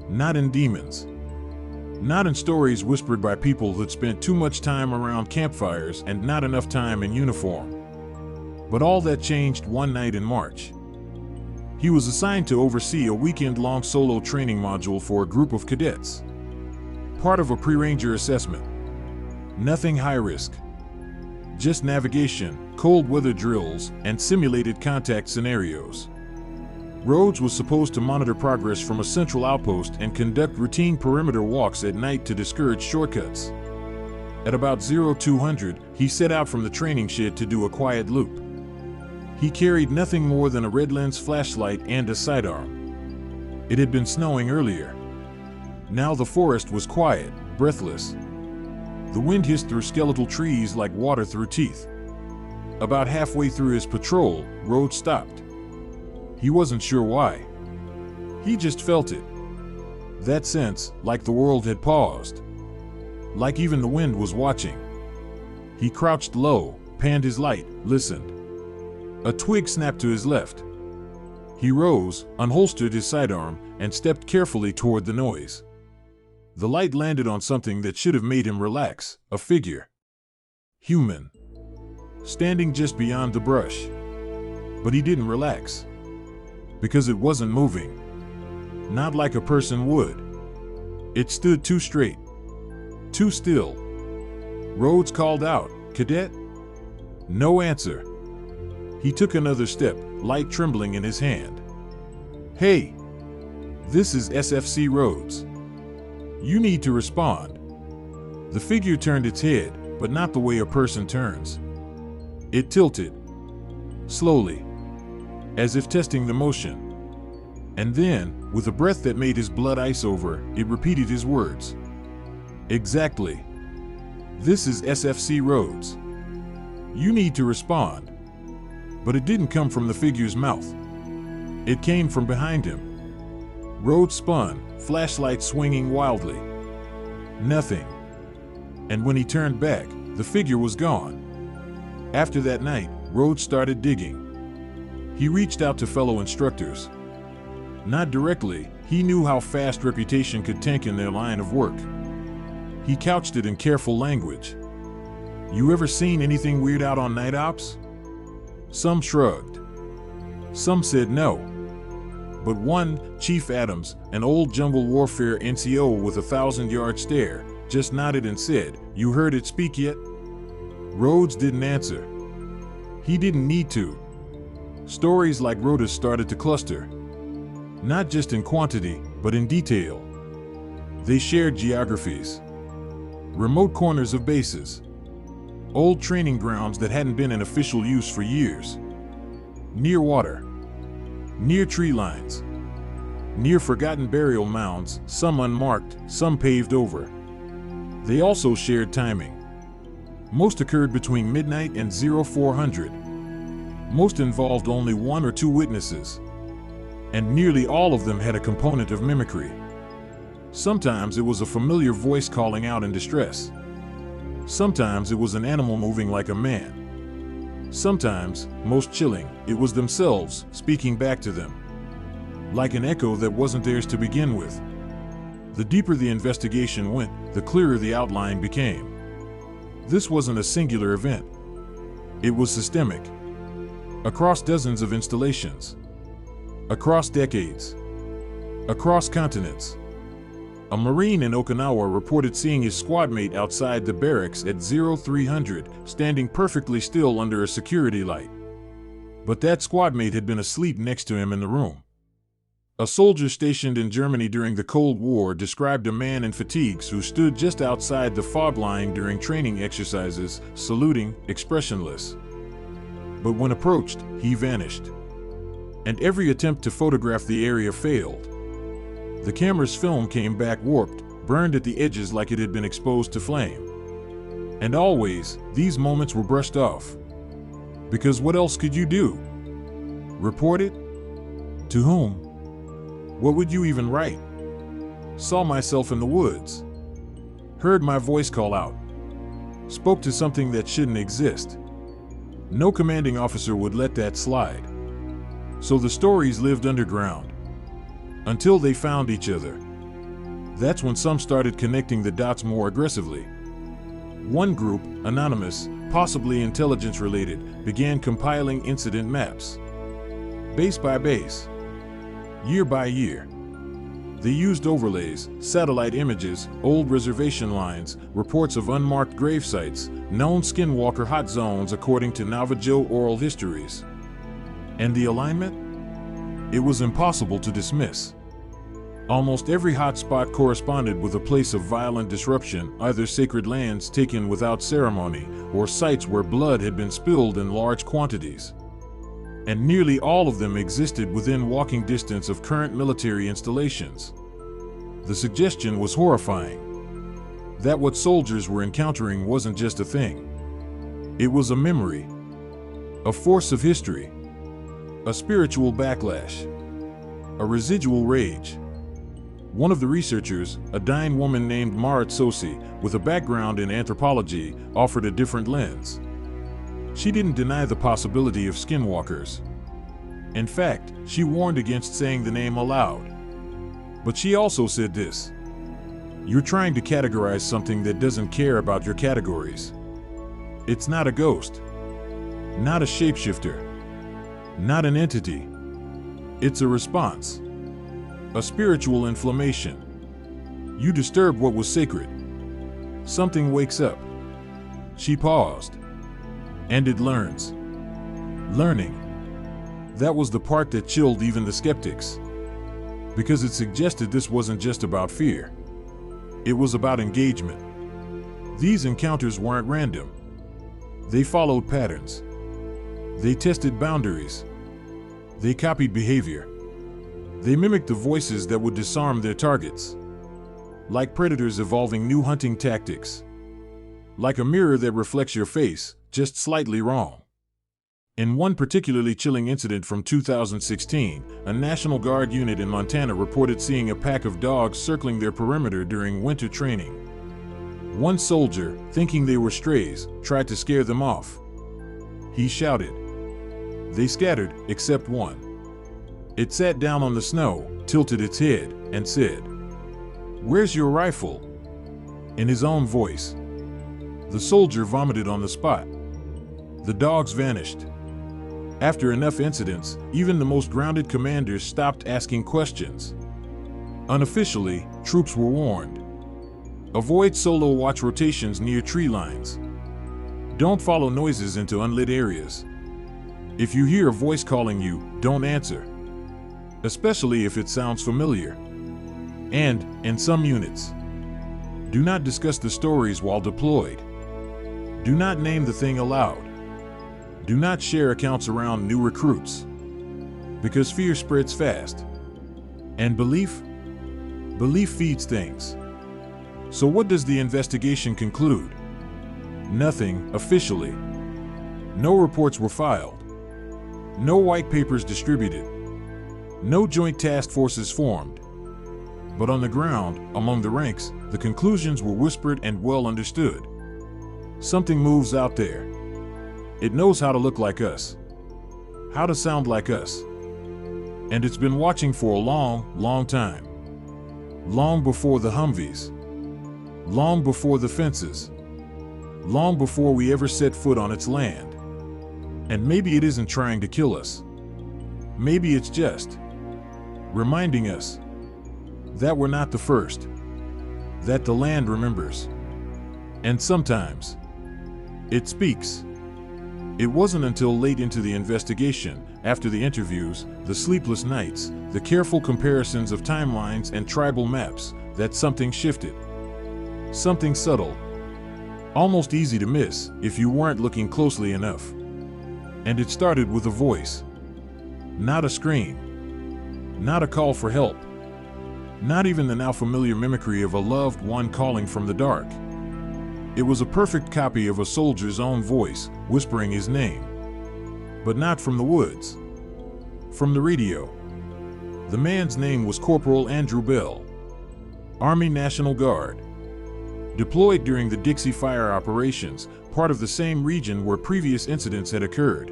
Not in demons. Not in stories whispered by people that spent too much time around campfires and not enough time in uniform. But all that changed one night in March. He was assigned to oversee a weekend-long solo training module for a group of cadets. Part of a pre-ranger assessment. Nothing high risk. Just navigation, cold weather drills, and simulated contact scenarios. Rhodes was supposed to monitor progress from a central outpost and conduct routine perimeter walks at night to discourage shortcuts. At about 0200, he set out from the training shed to do a quiet loop. He carried nothing more than a red lens flashlight and a sidearm. It had been snowing earlier. Now the forest was quiet, breathless. The wind hissed through skeletal trees like water through teeth. About halfway through his patrol, Rhodes stopped. He wasn't sure why. He just felt it. That sense, like the world had paused. Like even the wind was watching. He crouched low, panned his light, listened. A twig snapped to his left. He rose, unholstered his sidearm, and stepped carefully toward the noise. The light landed on something that should have made him relax, a figure. Human. Standing just beyond the brush. But he didn't relax. Because it wasn't moving. Not like a person would. It stood too straight. Too still. Rhodes called out, "Cadet?" No answer. He took another step, light trembling in his hand. "Hey! This is SFC Rhodes. You need to respond." The figure turned its head, but not the way a person turns. It tilted. Slowly. As if testing the motion. And then, with a breath that made his blood ice over, it repeated his words. "Exactly. This is SFC Rhodes. You need to respond." But it didn't come from the figure's mouth. It came from behind him. Rhodes spun, flashlight swinging wildly. Nothing. And when he turned back, the figure was gone. After that night, Rhodes started digging. He reached out to fellow instructors. Not directly, he knew how fast reputation could tank in their line of work. He couched it in careful language. "You ever seen anything weird out on night ops?" Some shrugged. Some said no. But one, Chief Adams, an old jungle warfare NCO with a 1,000-yard stare, just nodded and said, "You heard it speak yet?" Rhodes didn't answer. He didn't need to. Stories like Rhodes started to cluster. Not just in quantity, but in detail. They shared geographies, remote corners of bases, old training grounds that hadn't been in official use for years, near water, near tree lines, near forgotten burial mounds, some unmarked, some paved over. They also shared timing. Most occurred between midnight and 0400. Most involved only one or two witnesses, and nearly all of them had a component of mimicry. Sometimes it was a familiar voice calling out in distress. Sometimes it was an animal moving like a man. Sometimes, most chilling, it was themselves speaking back to them, like an echo that wasn't theirs to begin with. The deeper the investigation went, the clearer the outline became. This wasn't a singular event. It was systemic, across dozens of installations, across decades, across continents. A Marine in Okinawa reported seeing his squadmate outside the barracks at 0300, standing perfectly still under a security light. But that squadmate had been asleep next to him in the room. A soldier stationed in Germany during the Cold War described a man in fatigues who stood just outside the fog line during training exercises, saluting, expressionless. But when approached, he vanished. And every attempt to photograph the area failed. The camera's film came back warped, burned at the edges like it had been exposed to flame. And always, these moments were brushed off. Because what else could you do? Report it? To whom? What would you even write? Saw myself in the woods. Heard my voice call out. Spoke to something that shouldn't exist. No commanding officer would let that slide. So the stories lived underground. Until they found each other. That's when some started connecting the dots more aggressively. One group, anonymous, possibly intelligence-related, began compiling incident maps. Base by base. Year by year. They used overlays, satellite images, old reservation lines, reports of unmarked grave sites, known skinwalker hot zones according to Navajo oral histories. And the alignment? It was impossible to dismiss. Almost every hotspot corresponded with a place of violent disruption, either sacred lands taken without ceremony, or sites where blood had been spilled in large quantities. And nearly all of them existed within walking distance of current military installations. The suggestion was horrifying. That what soldiers were encountering wasn't just a thing. It was a memory, a force of history, a spiritual backlash, a residual rage. One of the researchers, a dying woman named Marit Sosi, with a background in anthropology, offered a different lens. She didn't deny the possibility of skinwalkers. In fact, she warned against saying the name aloud. But she also said this: you're trying to categorize something that doesn't care about your categories. It's not a ghost, not a shapeshifter, not an entity. It's a response, a spiritual inflammation. You disturb what was sacred. Something wakes up. She paused. And it learns. Learning. That was the part that chilled even the skeptics. Because it suggested this wasn't just about fear. It was about engagement. These encounters weren't random. They followed patterns. They tested boundaries. They copied behavior. They mimicked the voices that would disarm their targets. Like predators evolving new hunting tactics. Like a mirror that reflects your face, just slightly wrong. In one particularly chilling incident from 2016, a National Guard unit in Montana reported seeing a pack of dogs circling their perimeter during winter training. One soldier, thinking they were strays, tried to scare them off. He shouted. They scattered, except one. It sat down on the snow, tilted its head, and said, "Where's your rifle?" in his own voice. The soldier vomited on the spot. The dogs vanished. After enough incidents, even the most grounded commanders stopped asking questions. Unofficially, troops were warned. Avoid solo watch rotations near tree lines. Don't follow noises into unlit areas. If you hear a voice calling you, don't answer. Especially if it sounds familiar. And, in some units, do not discuss the stories while deployed. Do not name the thing aloud. Do not share accounts around new recruits, because fear spreads fast. And belief feeds things. So what does the investigation conclude? Nothing, officially. No reports were filed. No white papers distributed. No joint task forces formed. But on the ground, among the ranks, the conclusions were whispered and well understood. Something moves out there. It knows how to look like us, how to sound like us. And it's been watching for a long, long time. Long before the Humvees. Long before the fences. Long before we ever set foot on its land. And maybe it isn't trying to kill us. Maybe it's just reminding us that we're not the first, that the land remembers. And sometimes it speaks. It wasn't until late into the investigation, after the interviews, the sleepless nights, the careful comparisons of timelines and tribal maps, that something shifted. Something subtle, almost easy to miss if you weren't looking closely enough. And it started with a voice. Not a scream. Not a call for help. Not even the now familiar mimicry of a loved one calling from the dark. It was a perfect copy of a soldier's own voice, whispering his name. But not from the woods. From the radio. The man's name was Corporal Andrew Bell, Army National Guard. Deployed during the Dixie Fire operations, part of the same region where previous incidents had occurred.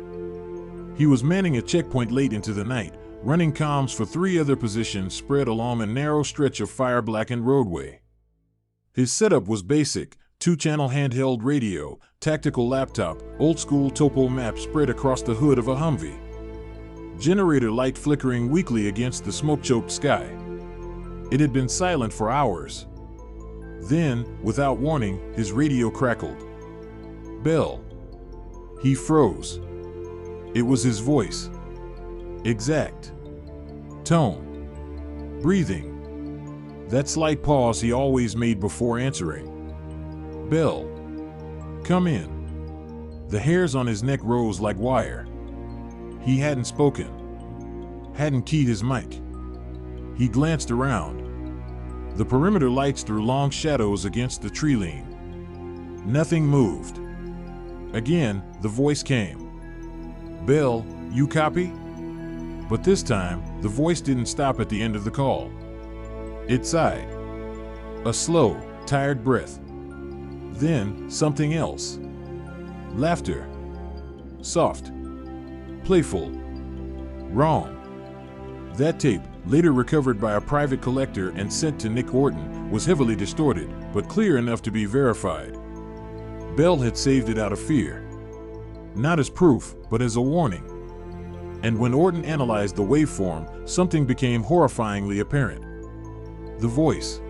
He was manning a checkpoint late into the night, running comms for 3 other positions spread along a narrow stretch of fire-blackened roadway. His setup was basic: 2-channel handheld radio, tactical laptop, old-school topo map spread across the hood of a Humvee. Generator light flickering weakly against the smoke-choked sky. It had been silent for hours. Then, without warning, his radio crackled. Bell. He froze. It was his voice. Exact. Tone. Breathing. That slight pause he always made before answering. Bell. Come in. The hairs on his neck rose like wire. He hadn't spoken. Hadn't keyed his mic. He glanced around. The perimeter lights threw long shadows against the tree line. Nothing moved. Again, the voice came. Bell, you copy? But this time, the voice didn't stop at the end of the call. It sighed. A slow, tired breath. Then, something else. Laughter. Soft. Playful. Wrong. That tape, later recovered by a private collector and sent to Nick Orton, was heavily distorted, but clear enough to be verified. Bell had saved it out of fear. Not as proof, but as a warning. And when Orton analyzed the waveform, something became horrifyingly apparent. The voice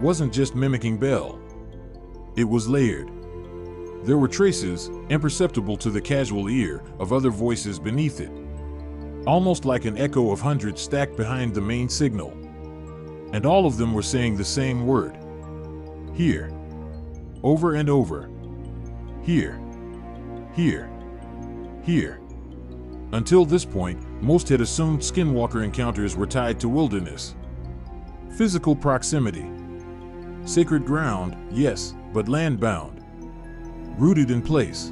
wasn't just mimicking Bell. It was layered. There were traces, imperceptible to the casual ear, of other voices beneath it. Almost like an echo of hundreds stacked behind the main signal. And all of them were saying the same word. Here. Over and over. Here. Here. Here. Until this point, most had assumed skinwalker encounters were tied to wilderness. Physical proximity. Sacred ground, yes, but land-bound. Rooted in place.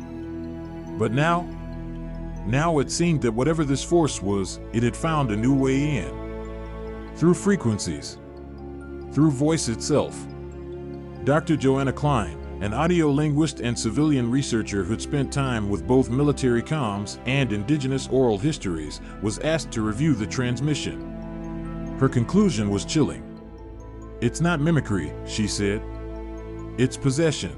But now it seemed that whatever this force was, it had found a new way in. Through frequencies. Through voice itself. Dr. Joanna Klein, an audio linguist and civilian researcher who'd spent time with both military comms and indigenous oral histories, was asked to review the transmission. Her conclusion was chilling. It's not mimicry, she said. It's possession.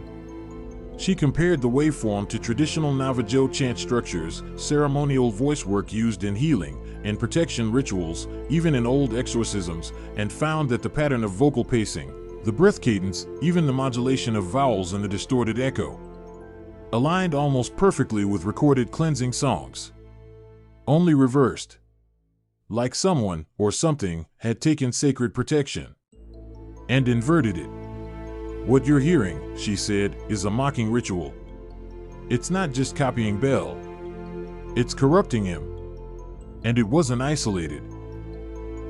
She compared the waveform to traditional Navajo chant structures, ceremonial voice work used in healing and protection rituals, even in old exorcisms, and found that the pattern of vocal pacing, the breath cadence, even the modulation of vowels and the distorted echo, aligned almost perfectly with recorded cleansing songs. Only reversed. Like someone, or something, had taken sacred protection. and inverted it. What you're hearing, she said, is a mocking ritual. It's not just copying Bell. It's corrupting him. And it wasn't isolated.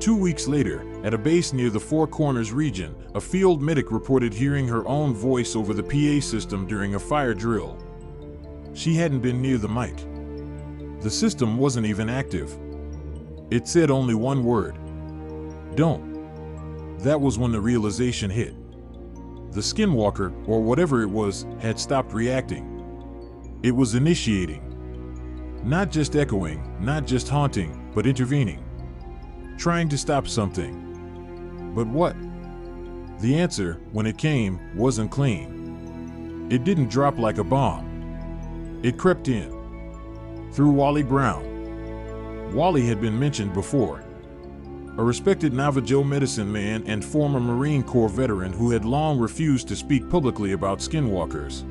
2 weeks later, at a base near the Four Corners region, a field medic reported hearing her own voice over the PA system during a fire drill. She hadn't been near the mic. The system wasn't even active. It said only one word: "Don't." That was when the realization hit. The skinwalker, or whatever it was, had stopped reacting. It was initiating. Not just echoing, not just haunting, but intervening. Trying to stop something. But what? The answer, when it came, wasn't clean. It didn't drop like a bomb. It crept in. Through Wally Brown. Wally had been mentioned before. A respected Navajo medicine man and former Marine Corps veteran who had long refused to speak publicly about skinwalkers.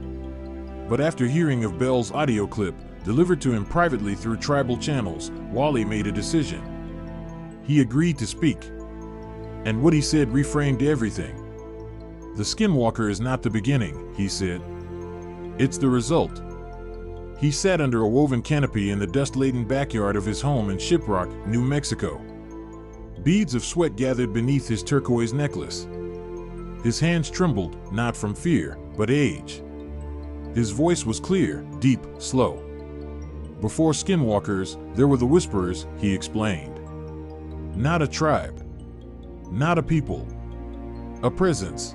But after hearing of Bell's audio clip, delivered to him privately through tribal channels, Wally made a decision. He agreed to speak. And what he said reframed everything. The skinwalker is not the beginning, he said. It's the result. He sat under a woven canopy in the dust-laden backyard of his home in Shiprock, New Mexico. Beads of sweat gathered beneath his turquoise necklace. His hands trembled, not from fear, but age. His voice was clear, deep, slow. Before skinwalkers, there were the whisperers, he explained. Not a tribe. Not a people. A presence.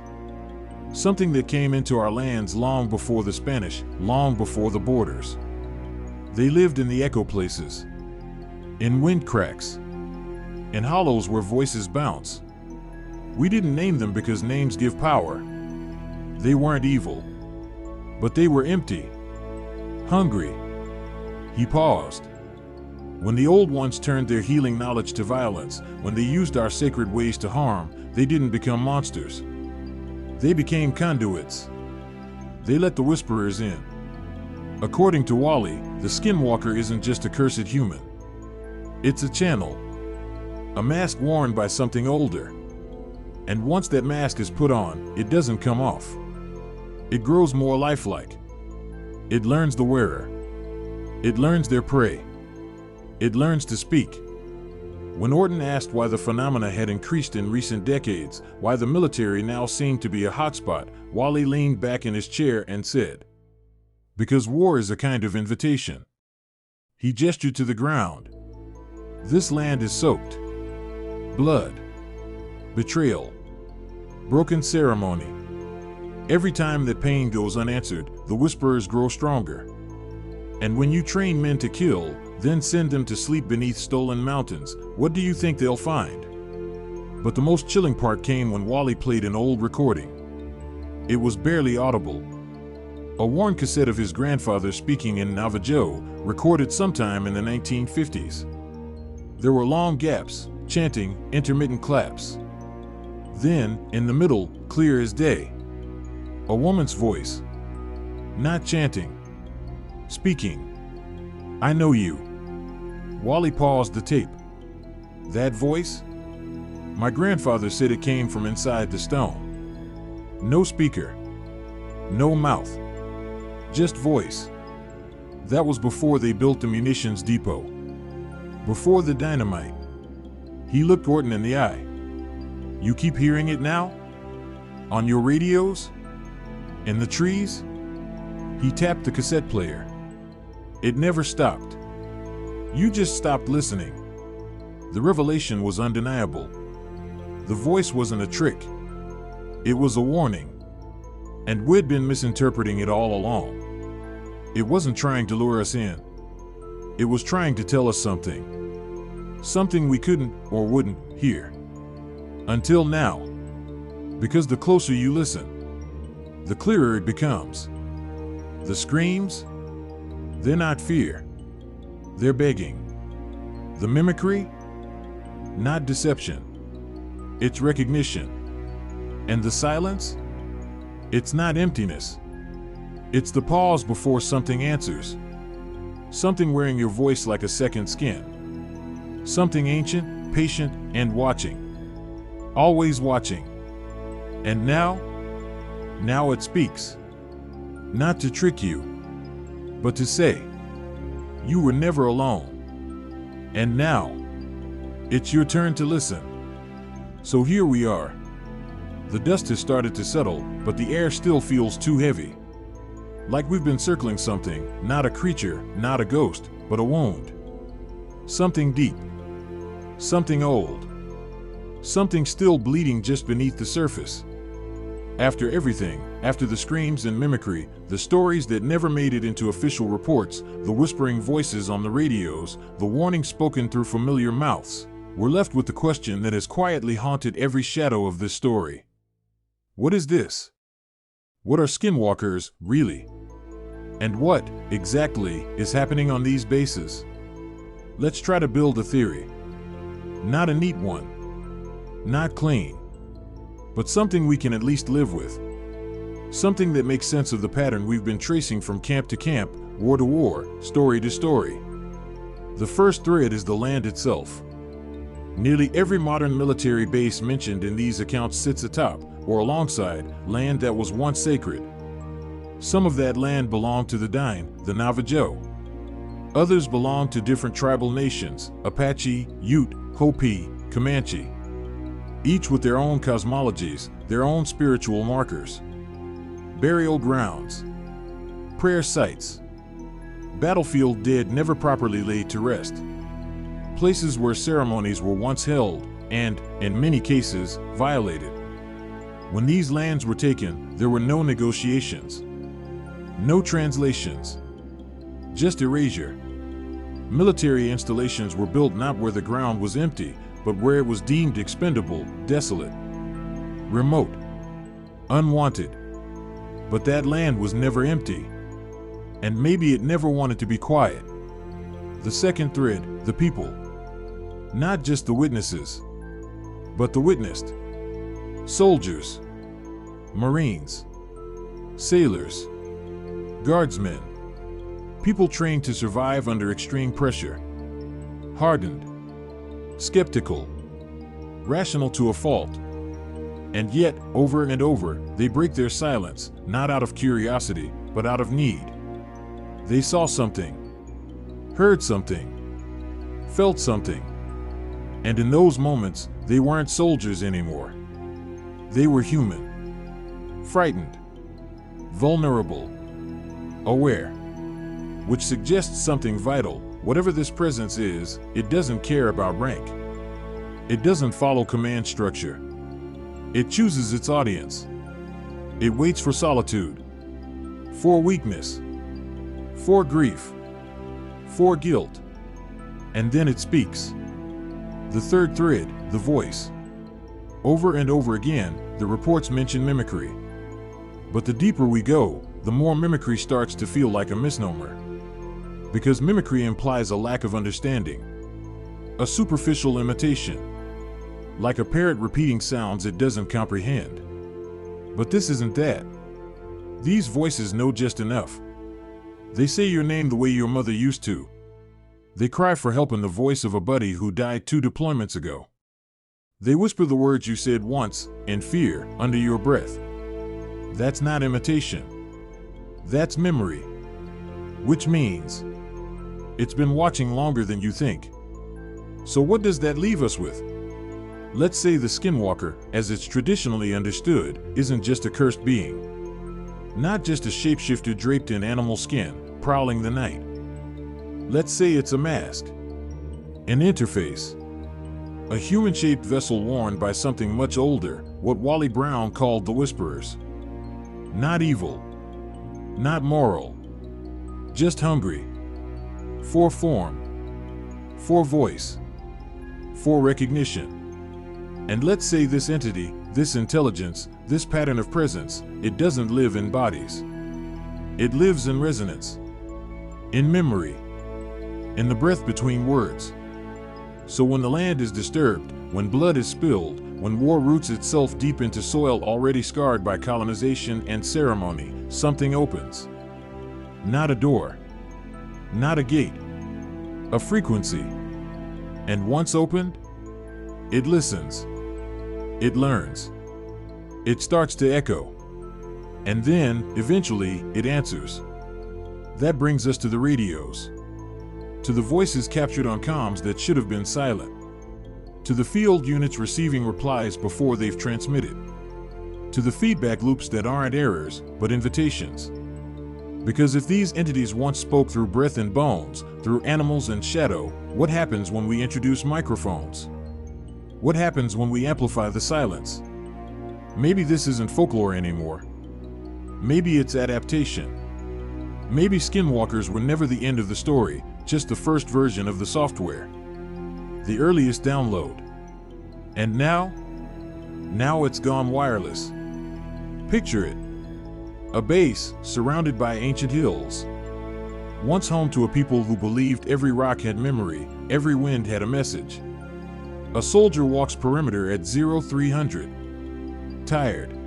Something that came into our lands long before the Spanish, long before the borders. They lived in the echo places. In wind cracks. In hollows where voices bounce. We didn't name them because names give power. They weren't evil. But they were empty. Hungry. He paused. When the old ones turned their healing knowledge to violence, when they used our sacred ways to harm, they didn't become monsters. They became conduits. They let the whisperers in. According to Wally, the skinwalker isn't just a cursed human. It's a channel. A mask worn by something older. And once that mask is put on, it doesn't come off. It grows more lifelike. It learns the wearer. It learns their prey. It learns to speak. When Orton asked why the phenomena had increased in recent decades, why the military now seemed to be a hotspot, Wally leaned back in his chair and said, "Because war is a kind of invitation." He gestured to the ground. This land is soaked. Blood. Betrayal. Broken ceremony. Every time that pain goes unanswered, the whisperers grow stronger. And when you train men to kill, then send them to sleep beneath stolen mountains, what do you think they'll find? But the most chilling part came when Wally played an old recording. It was barely audible. A worn cassette of his grandfather speaking in Navajo, recorded sometime in the 1950s. There were long gaps, chanting, intermittent claps. Then, in the middle, clear as day, a woman's voice. Not chanting. Speaking. "I know you." Wally paused the tape. "That voice? My grandfather said it came from inside the stone. No speaker. No mouth. Just voice. That was before they built the munitions depot. Before the dynamite." He looked Orton in the eye. "You keep hearing it now? On your radios? In the trees?" He tapped the cassette player. "It never stopped. You just stopped listening." The revelation was undeniable. The voice wasn't a trick. It was a warning. And we'd been misinterpreting it all along. It wasn't trying to lure us in. It was trying to tell us something. Something we couldn't or wouldn't hear. Until now. Because the closer you listen, the clearer it becomes. The screams? They're not fear. They're begging. The mimicry? Not deception. It's recognition. And the silence? It's not emptiness. It's the pause before something answers. Something wearing your voice like a second skin. Something ancient, patient, and watching. Always watching. And now it speaks. Not to trick you, but to say, you were never alone. And now, it's your turn to listen. So here we are. The dust has started to settle, but the air still feels too heavy. Like we've been circling something, not a creature, not a ghost, but a wound. Something deep. Something old. Something still bleeding just beneath the surface. After everything, after the screams and mimicry, the stories that never made it into official reports, the whispering voices on the radios, the warnings spoken through familiar mouths, we're left with the question that has quietly haunted every shadow of this story. What is this? What are skinwalkers, really? And what, exactly, is happening on these bases? Let's try to build a theory. Not a neat one. Not clean. But something we can at least live with. Something that makes sense of the pattern we've been tracing from camp to camp, war to war, story to story. The first thread is the land itself. Nearly every modern military base mentioned in these accounts sits atop, or alongside, land that was once sacred. Some of that land belonged to the Dine, the Navajo. Others belonged to different tribal nations, Apache, Ute, Hopi, Comanche. Each with their own cosmologies, their own spiritual markers. Burial grounds. Prayer sites. Battlefield dead never properly laid to rest. Places where ceremonies were once held and, in many cases, violated. When these lands were taken, there were no negotiations. No translations. Just erasure. Military installations were built not where the ground was empty, but where it was deemed expendable, desolate, remote, unwanted. But that land was never empty. And maybe it never wanted to be quiet. The second thread, the people. Not just the witnesses, but the witnessed. Soldiers, Marines, sailors, guardsmen. People trained to survive under extreme pressure. Hardened, skeptical, rational to a fault. And yet, over and over, they break their silence, not out of curiosity, but out of need. They saw something, heard something, felt something. And in those moments, they weren't soldiers anymore. They were human, frightened, vulnerable, aware. Which suggests something vital. Whatever this presence is, it doesn't care about rank. It doesn't follow command structure. It chooses its audience. It waits for solitude, for weakness, for grief, for guilt. And then it speaks. The third thread, the voice. Over and over again, the reports mention mimicry. But the deeper we go, the more mimicry starts to feel like a misnomer. Because mimicry implies a lack of understanding. A superficial imitation. Like a parrot repeating sounds it doesn't comprehend. But this isn't that. These voices know just enough. They say your name the way your mother used to. They cry for help in the voice of a buddy who died 2 deployments ago. They whisper the words you said once, in fear, under your breath. That's not imitation. That's memory. Which means it's been watching longer than you think. So what does that leave us with? Let's say the skinwalker, as it's traditionally understood, isn't just a cursed being. Not just a shapeshifter draped in animal skin, prowling the night. Let's say it's a mask. An interface. A human-shaped vessel worn by something much older, what Wally Brown called the Whisperers. Not evil. Not moral. Just hungry. For form. For voice. For recognition. And let's say this entity, this intelligence, this pattern of presence, it doesn't live in bodies. It lives in resonance. In memory. In the breath between words. So when the land is disturbed, when blood is spilled, when war roots itself deep into soil already scarred by colonization and ceremony, something opens. Not a door. Not a gate. A frequency. And once opened, it listens. It learns. It starts to echo. And then, eventually, it answers. That brings us to the radios. To the voices captured on comms that should have been silent. To the field units receiving replies before they've transmitted. To the feedback loops that aren't errors, but invitations. Because if these entities once spoke through breath and bones, through animals and shadow, what happens when we introduce microphones? What happens when we amplify the silence? Maybe this isn't folklore anymore. Maybe it's adaptation. Maybe skinwalkers were never the end of the story, just the first version of the software. The earliest download. And now it's gone wireless. Picture it. A base surrounded by ancient hills. Once home to a people who believed every rock had memory, every wind had a message. A soldier walks perimeter at 0300. Tired.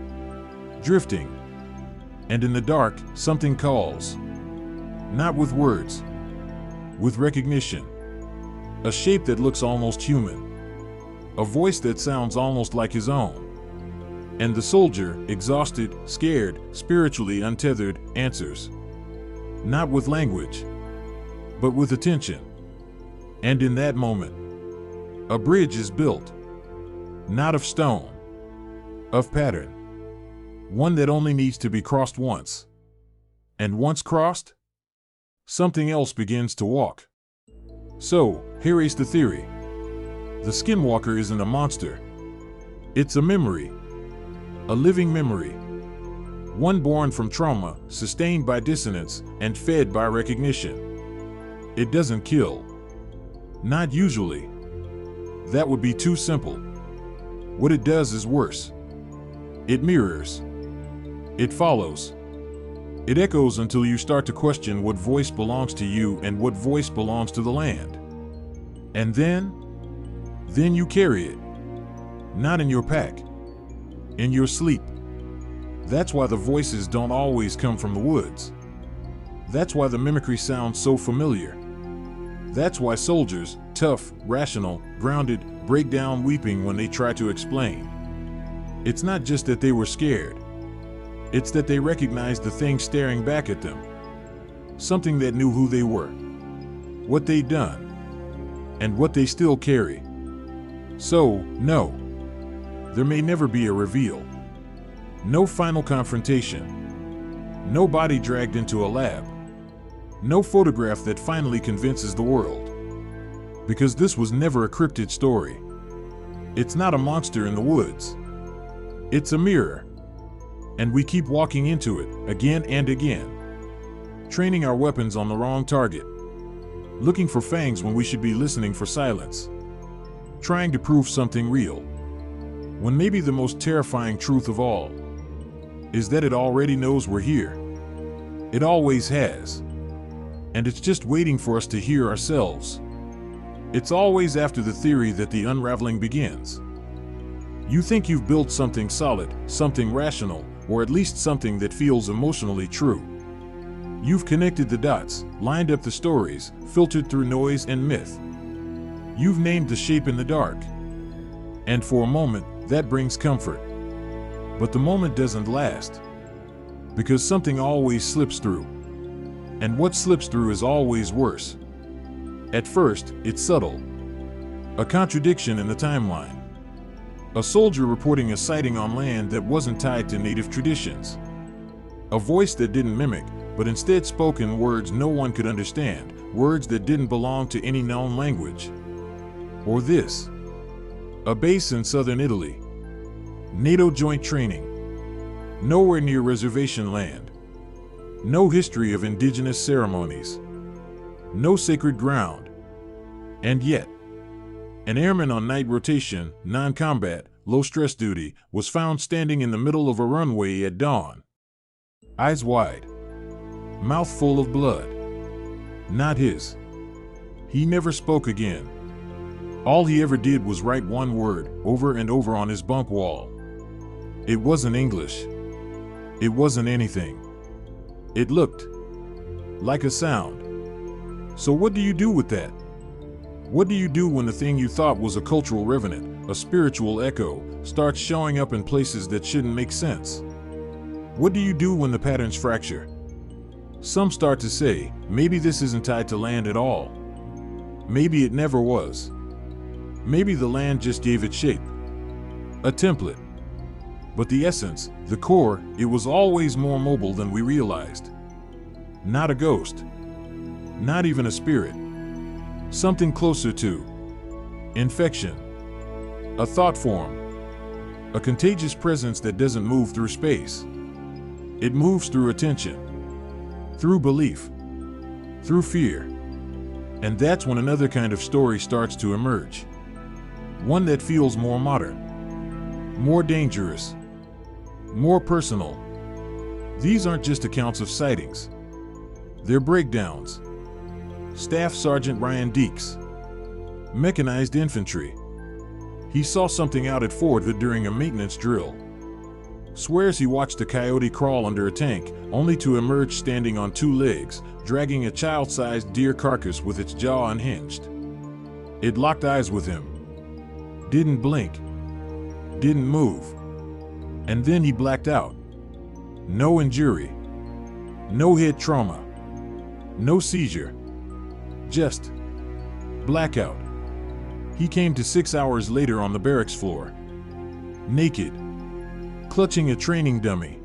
Drifting. And in the dark, something calls. Not with words. With recognition. A shape that looks almost human. A voice that sounds almost like his own. And the soldier, exhausted, scared, spiritually untethered, answers. Not with language, but with attention. And in that moment, a bridge is built. Not of stone, of pattern. One that only needs to be crossed once. And once crossed, something else begins to walk. So, here is the theory. The skinwalker isn't a monster. It's a memory. A living memory. One born from trauma, sustained by dissonance, and fed by recognition. It doesn't kill. Not usually. That would be too simple. What it does is worse. It mirrors. It follows. It echoes until you start to question what voice belongs to you and what voice belongs to the land. And then you carry it. Not in your pack. In your sleep. That's why the voices don't always come from the woods. That's why the mimicry sounds so familiar. That's why soldiers, tough, rational, grounded, break down weeping when they try to explain. It's not just that they were scared. It's that they recognized the thing staring back at them. Something that knew who they were, what they'd done, and what they still carry. So, no. There may never be a reveal. No final confrontation. No body dragged into a lab. No photograph that finally convinces the world. Because this was never a cryptid story. It's not a monster in the woods. It's a mirror. And we keep walking into it, again and again. Training our weapons on the wrong target. Looking for fangs when we should be listening for silence. Trying to prove something real. When maybe the most terrifying truth of all is that it already knows we're here. It always has. And it's just waiting for us to hear ourselves. It's always after the theory that the unraveling begins. You think you've built something solid, something rational, or at least something that feels emotionally true. You've connected the dots, lined up the stories, filtered through noise and myth. You've named the shape in the dark. And for a moment, that brings comfort. But the moment doesn't last. Because something always slips through. And what slips through is always worse. At first, it's subtle. A contradiction in the timeline. A soldier reporting a sighting on land that wasn't tied to native traditions. A voice that didn't mimic, but instead spoke in words no one could understand, words that didn't belong to any known language. Or this. A base in southern Italy. NATO joint training. Nowhere near reservation land. No history of indigenous ceremonies. No sacred ground. And yet, an airman on night rotation, non-combat, low-stress duty, was found standing in the middle of a runway at dawn. Eyes wide. Mouth full of blood. Not his. He never spoke again. All he ever did was write one word, over and over on his bunk wall. It wasn't English. It wasn't anything. It looked like a sound. So what do you do with that? What do you do when the thing you thought was a cultural revenant, a spiritual echo, starts showing up in places that shouldn't make sense? What do you do when the patterns fracture? Some start to say, maybe this isn't tied to land at all. Maybe it never was. Maybe the land just gave it shape. A template. But the essence, the core, it was always more mobile than we realized. Not a ghost. Not even a spirit. Something closer to infection. A thought form. A contagious presence that doesn't move through space. It moves through attention. Through belief. Through fear. And that's when another kind of story starts to emerge. One that feels more modern. More dangerous. More personal. These aren't just accounts of sightings. They're breakdowns. Staff Sergeant Ryan Deeks. Mechanized infantry. He saw something out at Fort Hood during a maintenance drill. Swears he watched a coyote crawl under a tank, only to emerge standing on two legs, dragging a child-sized deer carcass with its jaw unhinged. It locked eyes with him. Didn't blink. Didn't move. And then he blacked out. No injury. No head trauma. No seizure. Just blackout. He came to 6 hours later on the barracks floor. Naked. Clutching a training dummy.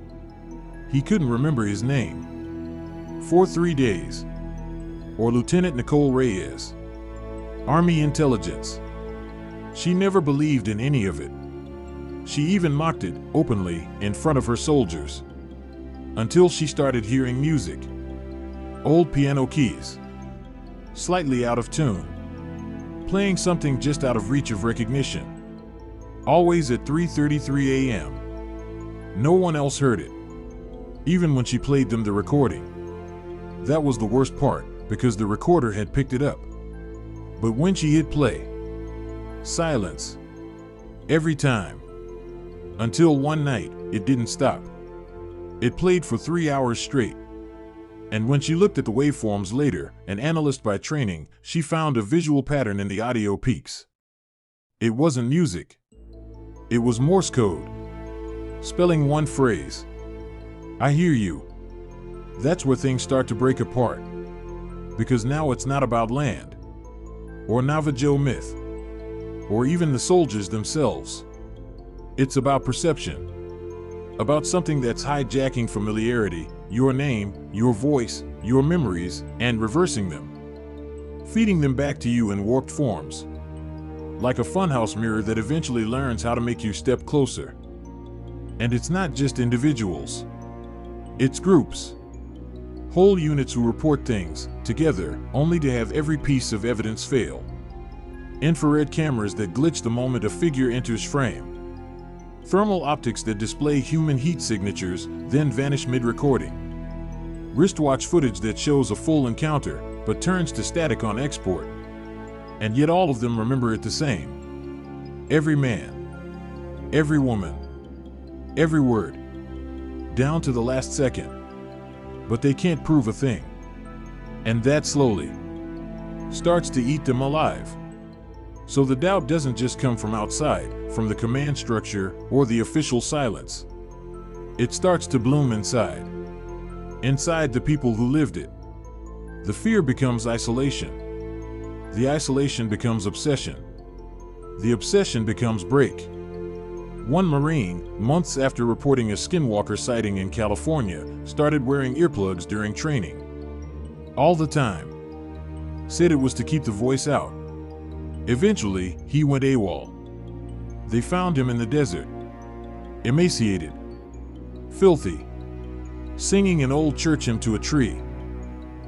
He couldn't remember his name. For 3 days. Or Lieutenant Nicole Reyes. Army intelligence. She never believed in any of it. She even mocked it, openly, in front of her soldiers. Until she started hearing music. Old piano keys. Slightly out of tune. Playing something just out of reach of recognition. Always at 3:33 a.m. No one else heard it. Even when she played them the recording. That was the worst part, because the recorder had picked it up. But when she hit play, silence. Every time. Until one night, it didn't stop. It played for 3 hours straight. And when she looked at the waveforms later, an analyst by training, she found a visual pattern in the audio peaks. It wasn't music. It was Morse code. Spelling one phrase. I hear you. That's where things start to break apart. Because now it's not about land. Or Navajo myth. Or even the soldiers themselves. It's about perception. About something that's hijacking familiarity, your name, your voice, your memories, and reversing them. Feeding them back to you in warped forms. Like a funhouse mirror that eventually learns how to make you step closer. And it's not just individuals. It's groups. Whole units who report things, together, only to have every piece of evidence fail. Infrared cameras that glitch the moment a figure enters frame. Thermal optics that display human heat signatures, then vanish mid-recording. Wristwatch footage that shows a full encounter, but turns to static on export. And yet all of them remember it the same. Every man. Every woman. Every word. Down to the last second. But they can't prove a thing. And that slowly starts to eat them alive. So the doubt doesn't just come from outside, from the command structure or the official silence. It starts to bloom inside. Inside the people who lived it. The fear becomes isolation. The isolation becomes obsession. The obsession becomes break. One Marine, months after reporting a skinwalker sighting in California, started wearing earplugs during training. All the time. Said it was to keep the voice out. Eventually, he went AWOL. They found him in the desert. Emaciated. Filthy. Singing an old church hymn to a tree.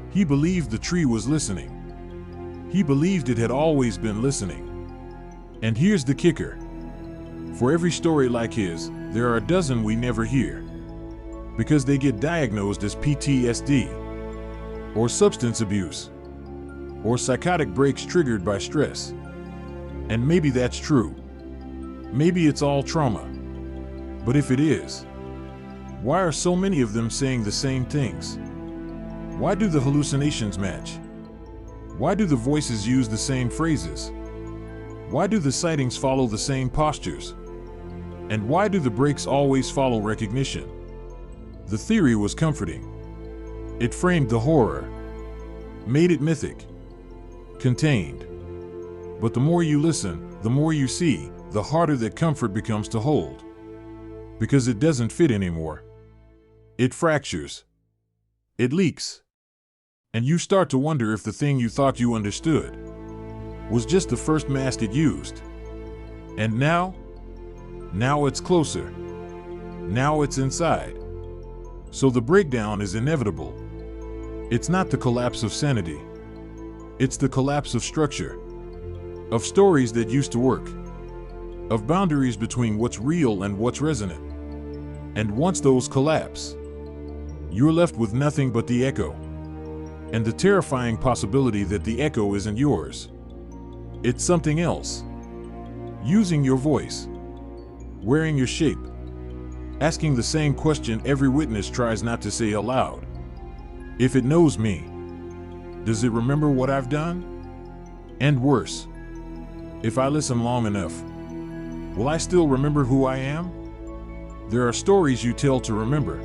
He believed the tree was listening. He believed it had always been listening. And here's the kicker. For every story like his, there are a dozen we never hear. Because they get diagnosed as PTSD. Or substance abuse. Or psychotic breaks triggered by stress. And maybe that's true. Maybe it's all trauma. But if it is, why are so many of them saying the same things? Why do the hallucinations match? Why do the voices use the same phrases? Why do the sightings follow the same postures? And why do the breaks always follow recognition? The theory was comforting. It framed the horror, made it mythic, contained. But the more you listen, the more you see, the harder that comfort becomes to hold. Because it doesn't fit anymore. It fractures. It leaks. And you start to wonder if the thing you thought you understood was just the first mask it used. And now it's closer. Now it's inside. So the breakdown is inevitable. It's not the collapse of sanity. It's the collapse of structure, of stories that used to work, of boundaries between what's real and what's resonant. And once those collapse, you're left with nothing but the echo, and the terrifying possibility that the echo isn't yours. It's something else. Using your voice, wearing your shape, asking the same question every witness tries not to say aloud. If it knows me, does it remember what I've done? And worse, if I listen long enough, will I still remember who I am? There are stories you tell to remember,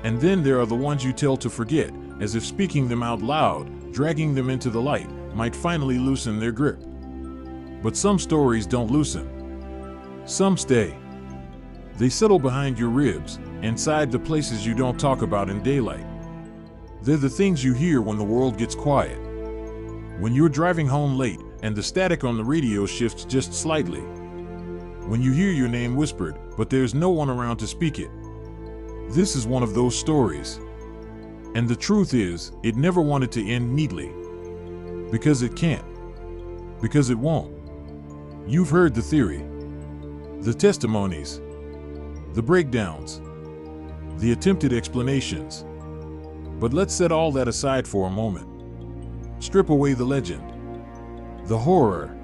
and then there are the ones you tell to forget, as if speaking them out loud, dragging them into the light, might finally loosen their grip. But some stories don't loosen. Some stay. They settle behind your ribs, inside the places you don't talk about in daylight. They're the things you hear when the world gets quiet. When you're driving home late and the static on the radio shifts just slightly. When you hear your name whispered, but there's no one around to speak it. This is one of those stories. And the truth is, it never wanted to end neatly. Because it can't. Because it won't. You've heard the theory, the testimonies, the breakdowns, the attempted explanations. But let's set all that aside for a moment. Strip away the legend, the horror,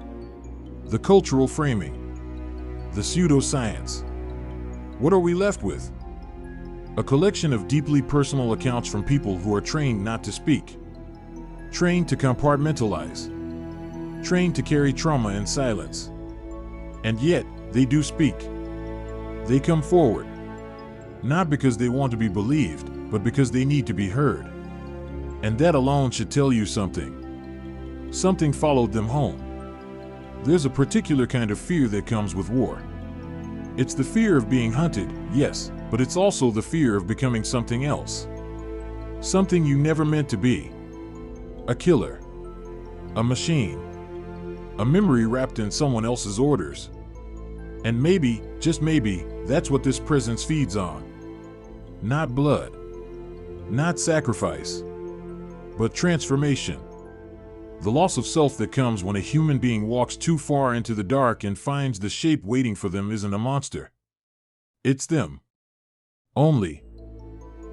the cultural framing, the pseudoscience. What are we left with? A collection of deeply personal accounts from people who are trained not to speak, trained to compartmentalize, trained to carry trauma in silence. And yet, they do speak. They come forward, not because they want to be believed, but because they need to be heard. And that alone should tell you something. Something followed them home. There's a particular kind of fear that comes with war. It's the fear of being hunted, yes, but it's also the fear of becoming something else. Something you never meant to be. A killer. A machine. A memory wrapped in someone else's orders. And maybe, just maybe, that's what this presence feeds on. Not blood. Not sacrifice. But transformation. The loss of self that comes when a human being walks too far into the dark and finds the shape waiting for them isn't a monster. It's them. Only.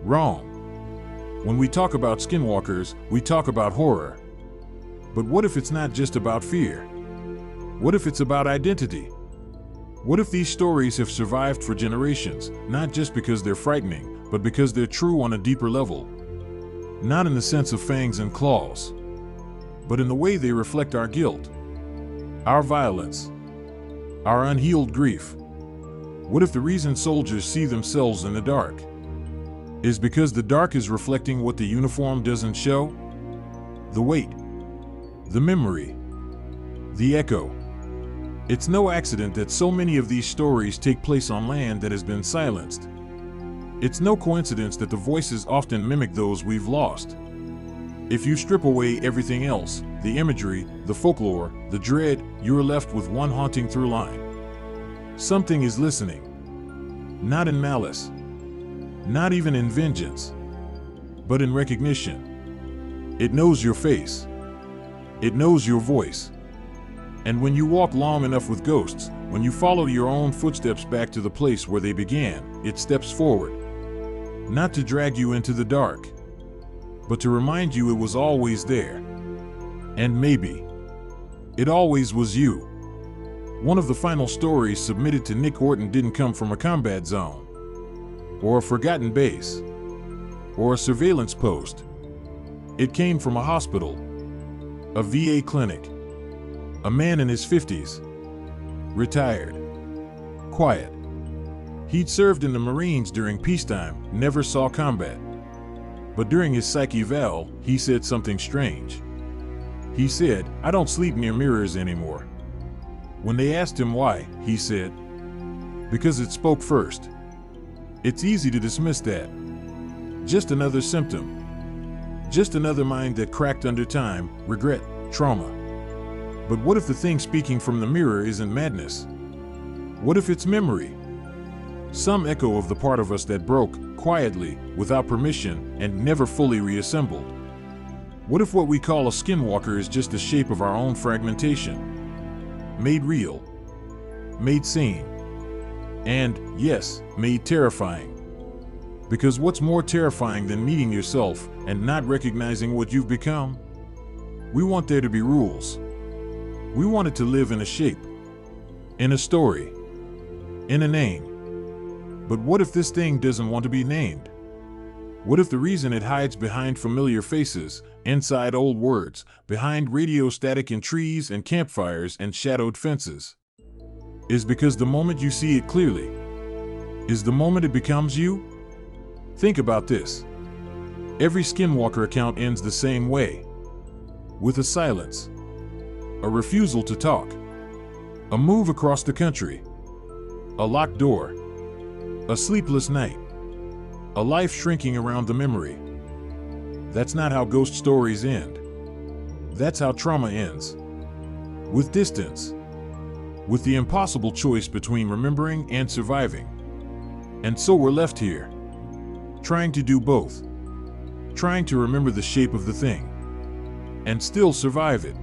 Wrong. When we talk about skinwalkers, we talk about horror. But what if it's not just about fear? What if it's about identity? What if these stories have survived for generations, not just because they're frightening, but because they're true on a deeper level? Not in the sense of fangs and claws, but in the way they reflect our guilt, our violence, our unhealed grief. What if the reason soldiers see themselves in the dark is because the dark is reflecting what the uniform doesn't show? The weight, the memory, the echo. It's no accident that so many of these stories take place on land that has been silenced. It's no coincidence that the voices often mimic those we've lost. If you strip away everything else, the imagery, the folklore, the dread, you're left with one haunting through line. Something is listening. Not in malice. Not even in vengeance. But in recognition. It knows your face. It knows your voice. And when you walk long enough with ghosts, when you follow your own footsteps back to the place where they began, it steps forward. Not to drag you into the dark, but to remind you it was always there. And maybe it always was you. One of the final stories submitted to Nick Orton didn't come from a combat zone, or a forgotten base, or a surveillance post. It came from a hospital, A VA clinic. A man in his 50s. Retired. Quiet. He'd served in the Marines during peacetime, never saw combat. But during his psych eval, he said something strange. He said, "I don't sleep near mirrors anymore." When they asked him why, he said, "Because it spoke first." It's easy to dismiss that. Just another symptom. Just another mind that cracked under time, regret, trauma. But what if the thing speaking from the mirror isn't madness? What if it's memory? Some echo of the part of us that broke, quietly, without permission, and never fully reassembled. What if what we call a skinwalker is just the shape of our own fragmentation? Made real. Made sane. And, yes, made terrifying. Because what's more terrifying than meeting yourself and not recognizing what you've become? We want there to be rules. We want it to live in a shape, in a story, in a name. But what if this thing doesn't want to be named? What if the reason it hides behind familiar faces, inside old words, behind radio static in trees and campfires and shadowed fences, is because the moment you see it clearly, is the moment it becomes you? Think about this. Every skinwalker account ends the same way. With a silence. A refusal to talk. A move across the country. A locked door. A sleepless night. A life shrinking around the memory. That's not how ghost stories end. That's how trauma ends. With distance. With the impossible choice between remembering and surviving. And so we're left here. Trying to do both. Trying to remember the shape of the thing. And still survive it.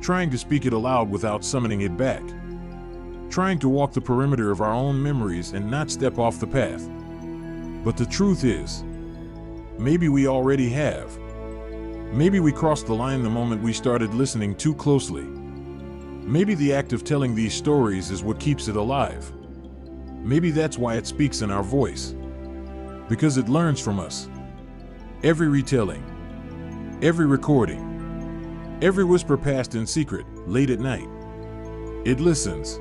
Trying to speak it aloud without summoning it back. Trying to walk the perimeter of our own memories and not step off the path. But the truth is, maybe we already have. Maybe we crossed the line the moment we started listening too closely. Maybe the act of telling these stories is what keeps it alive. Maybe that's why it speaks in our voice. Because it learns from us. Every retelling, every recording, every whisper passed in secret, late at night. It listens,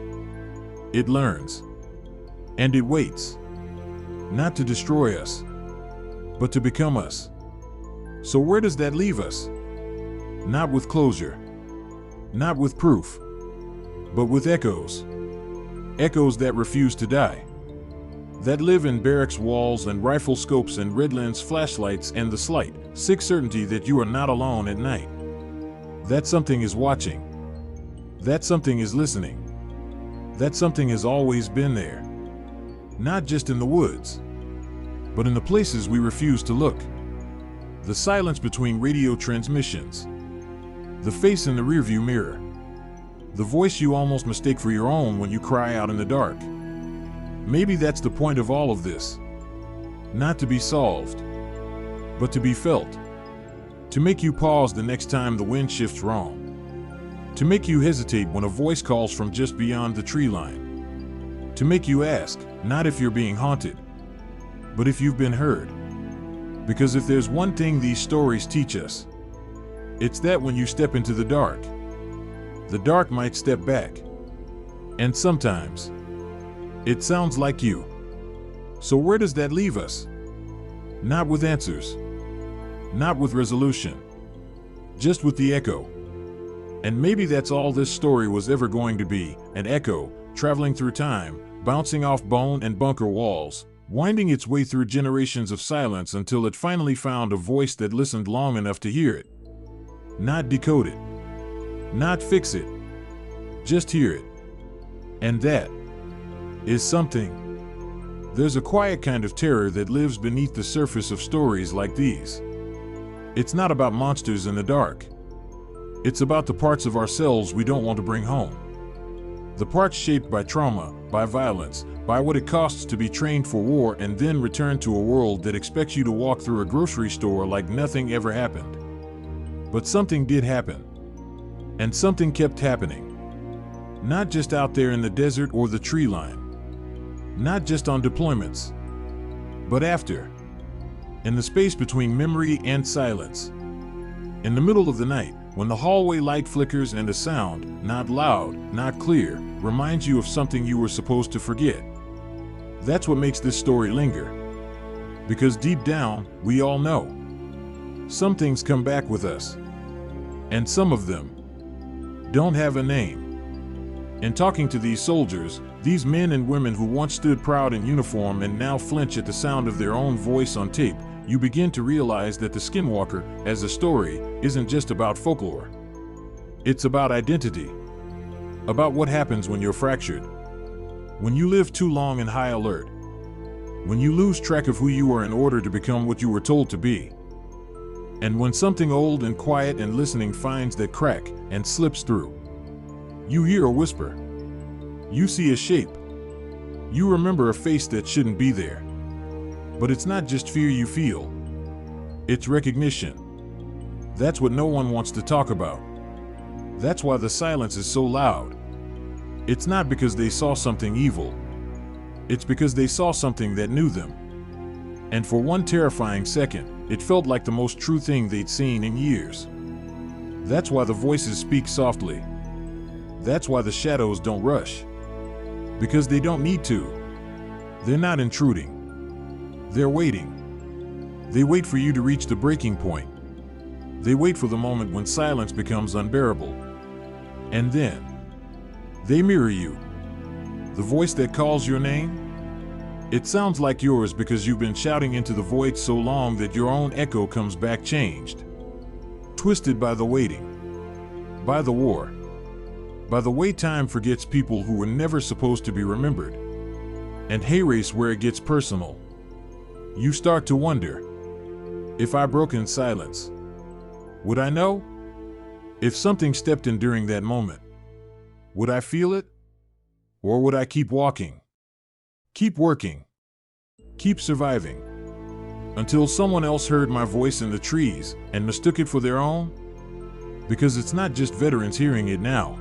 it learns, and it waits. Not to destroy us, but to become us. So where does that leave us? Not with closure, not with proof, but with echoes. Echoes that refuse to die. That live in barracks walls and rifle scopes and red lens flashlights and the slight, sick certainty that you are not alone at night. That something is watching. That something is listening. That something has always been there. Not just in the woods, but in the places we refuse to look. The silence between radio transmissions. The face in the rearview mirror. The voice you almost mistake for your own when you cry out in the dark. Maybe that's the point of all of this. Not to be solved, but to be felt. To make you pause the next time the wind shifts wrong. To make you hesitate when a voice calls from just beyond the tree line. To make you ask, not if you're being haunted, but if you've been heard. Because if there's one thing these stories teach us, it's that when you step into the dark might step back. And sometimes, it sounds like you. So where does that leave us? Not with answers. Not with resolution. Just with the echo. And maybe that's all this story was ever going to be, an echo, traveling through time, bouncing off bone and bunker walls, winding its way through generations of silence until it finally found a voice that listened long enough to hear it. Not decode it. Not fix it. Just hear it. And that is something. There's a quiet kind of terror that lives beneath the surface of stories like these. It's not about monsters in the dark. It's about the parts of ourselves we don't want to bring home. The parts shaped by trauma, by violence, by what it costs to be trained for war and then return to a world that expects you to walk through a grocery store like nothing ever happened. But something did happen. And something kept happening. Not just out there in the desert or the tree line. Not just on deployments, but after. In the space between memory and silence. In the middle of the night, When the hallway light flickers and a sound, not loud, not clear, reminds you of something you were supposed to forget. That's what makes this story linger. Because deep down, we all know. Some things come back with us. And some of them don't have a name. In talking to these soldiers, these men and women who once stood proud in uniform and now flinch at the sound of their own voice on tape, you begin to realize that the Skinwalker, as a story, isn't just about folklore. It's about identity. About what happens when you're fractured. When you live too long in high alert. When you lose track of who you are in order to become what you were told to be. And when something old and quiet and listening finds that crack and slips through. You hear a whisper. You see a shape. You remember a face that shouldn't be there. But it's not just fear you feel. It's recognition. That's what no one wants to talk about. That's why the silence is so loud. It's not because they saw something evil. It's because they saw something that knew them. And for one terrifying second, it felt like the most true thing they'd seen in years. That's why the voices speak softly. That's why the shadows don't rush. Because they don't need to. They're not intruding. They're waiting. They wait for you to reach the breaking point. They wait for the moment when silence becomes unbearable. And then, they mirror you. The voice that calls your name? It sounds like yours because you've been shouting into the void so long that your own echo comes back changed. Twisted by the waiting. By the war. By the way time forgets people who were never supposed to be remembered. And hey, race, where it gets personal. You start to wonder, if I broke in silence, would I know? If something stepped in during that moment, would I feel it? Or would I keep walking? Keep working? Keep surviving? Until someone else heard my voice in the trees and mistook it for their own? Because it's not just veterans hearing it now.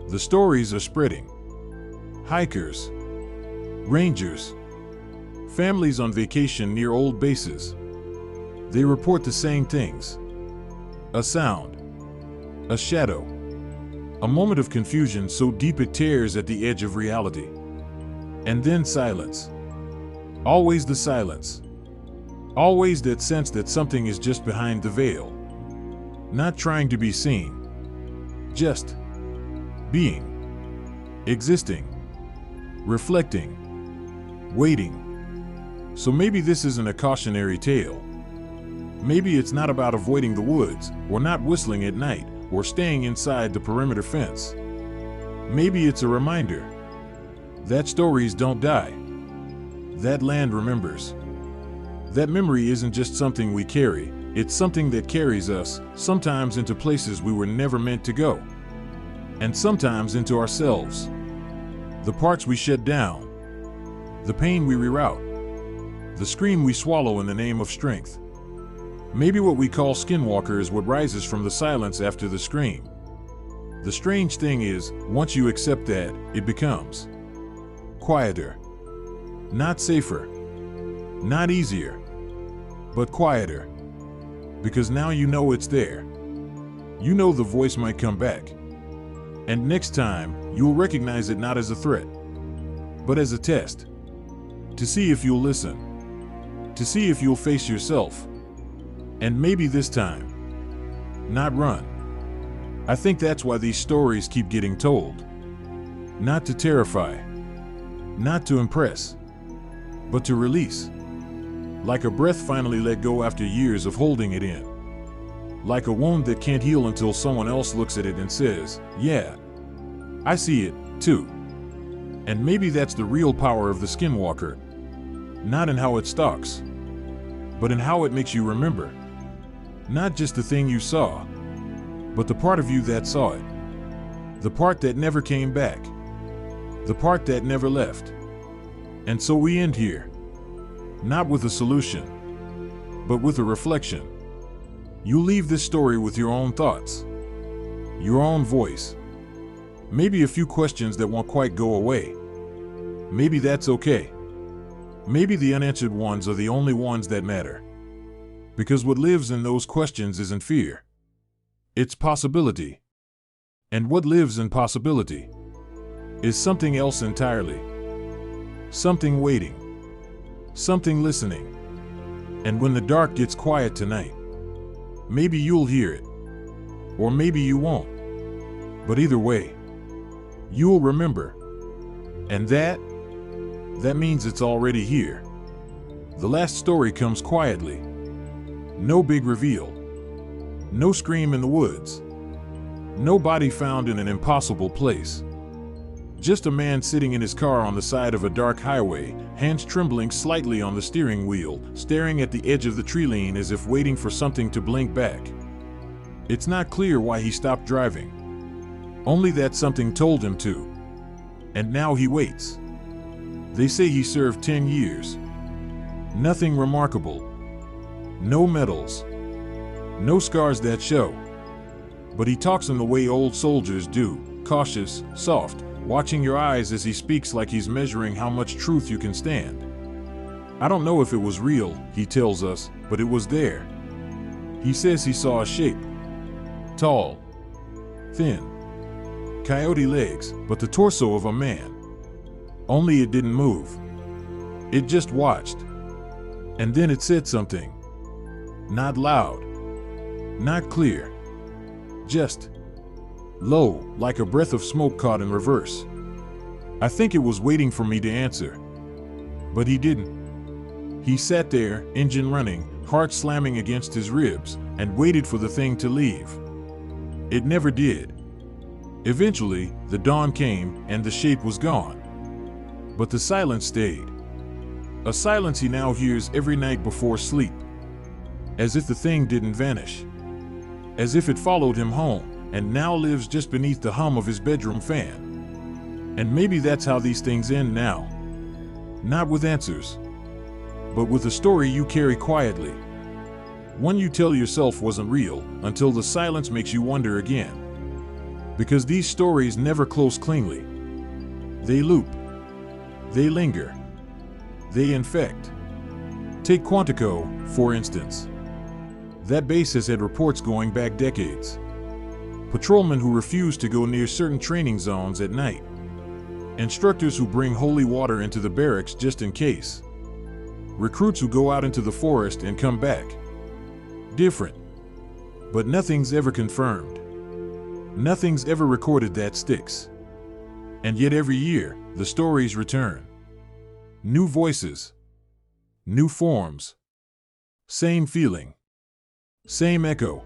The stories are spreading. Hikers, rangers, families on vacation near old bases. They report the same things. A sound, a shadow, a moment of confusion so deep it tears at the edge of reality. And then silence. Always the silence. Always that sense that something is just behind the veil. Not trying to be seen. Just being, existing, reflecting, waiting. So maybe this isn't a cautionary tale. Maybe it's not about avoiding the woods, or not whistling at night, or staying inside the perimeter fence. Maybe it's a reminder that stories don't die. That land remembers. That memory isn't just something we carry, it's something that carries us, sometimes into places we were never meant to go. And sometimes into ourselves. The parts we shut down. The pain we reroute. The scream we swallow in the name of strength. Maybe what we call Skinwalker is what rises from the silence after the scream. The strange thing is, once you accept that, it becomes quieter. Not safer. Not easier. But quieter. Because now you know it's there. You know the voice might come back. And next time, you'll recognize it not as a threat, but as a test. To see if you'll listen. To see if you'll face yourself. And maybe this time, not run. I think that's why these stories keep getting told. Not to terrify. Not to impress. But to release. Like a breath finally let go after years of holding it in. Like a wound that can't heal until someone else looks at it and says, yeah, I see it, too. And maybe that's the real power of the Skinwalker. Not in how it stalks, but in how it makes you remember. Not just the thing you saw, but the part of you that saw it. The part that never came back. The part that never left. And so we end here. Not with a solution, but with a reflection. You leave this story with your own thoughts, your own voice. Maybe a few questions that won't quite go away. Maybe that's okay. Maybe the unanswered ones are the only ones that matter. Because what lives in those questions isn't fear. It's possibility. And what lives in possibility is something else entirely. Something waiting. Something listening. And when the dark gets quiet tonight, maybe you'll hear it. Or maybe you won't. But either way, you'll remember. And that means it's already here. The last story comes quietly. No big reveal. No scream in the woods. No body found in an impossible place. Just a man sitting in his car on the side of a dark highway, hands trembling slightly on the steering wheel, staring at the edge of the tree line as if waiting for something to blink back. It's not clear why he stopped driving. Only that something told him to. And now he waits. They say he served 10 years. Nothing remarkable. No medals. No scars that show. But he talks in the way old soldiers do, cautious, soft, watching your eyes as he speaks like he's measuring how much truth you can stand. I don't know if it was real, he tells us, but it was there. He says he saw a shape. Tall. Thin. Coyote legs, but the torso of a man. Only it didn't move. It just watched. And then it said something. Not loud. Not clear. Just low, like a breath of smoke caught in reverse. I think it was waiting for me to answer. But he didn't. He sat there, engine running, heart slamming against his ribs, and waited for the thing to leave. It never did. Eventually, the dawn came, and the shape was gone. But the silence stayed. A silence he now hears every night before sleep. As if the thing didn't vanish. As if it followed him home, and now lives just beneath the hum of his bedroom fan. And maybe that's how these things end now. Not with answers, but with a story you carry quietly. One you tell yourself wasn't real, until the silence makes you wonder again. Because these stories never close cleanly. They loop. They linger. They infect. Take Quantico, for instance. That base has had reports going back decades. Patrolmen who refuse to go near certain training zones at night. Instructors who bring holy water into the barracks just in case. Recruits who go out into the forest and come back. Different. But nothing's ever confirmed. Nothing's ever recorded that sticks. And yet every year, the stories return. New voices. New forms. Same feeling. Same echo.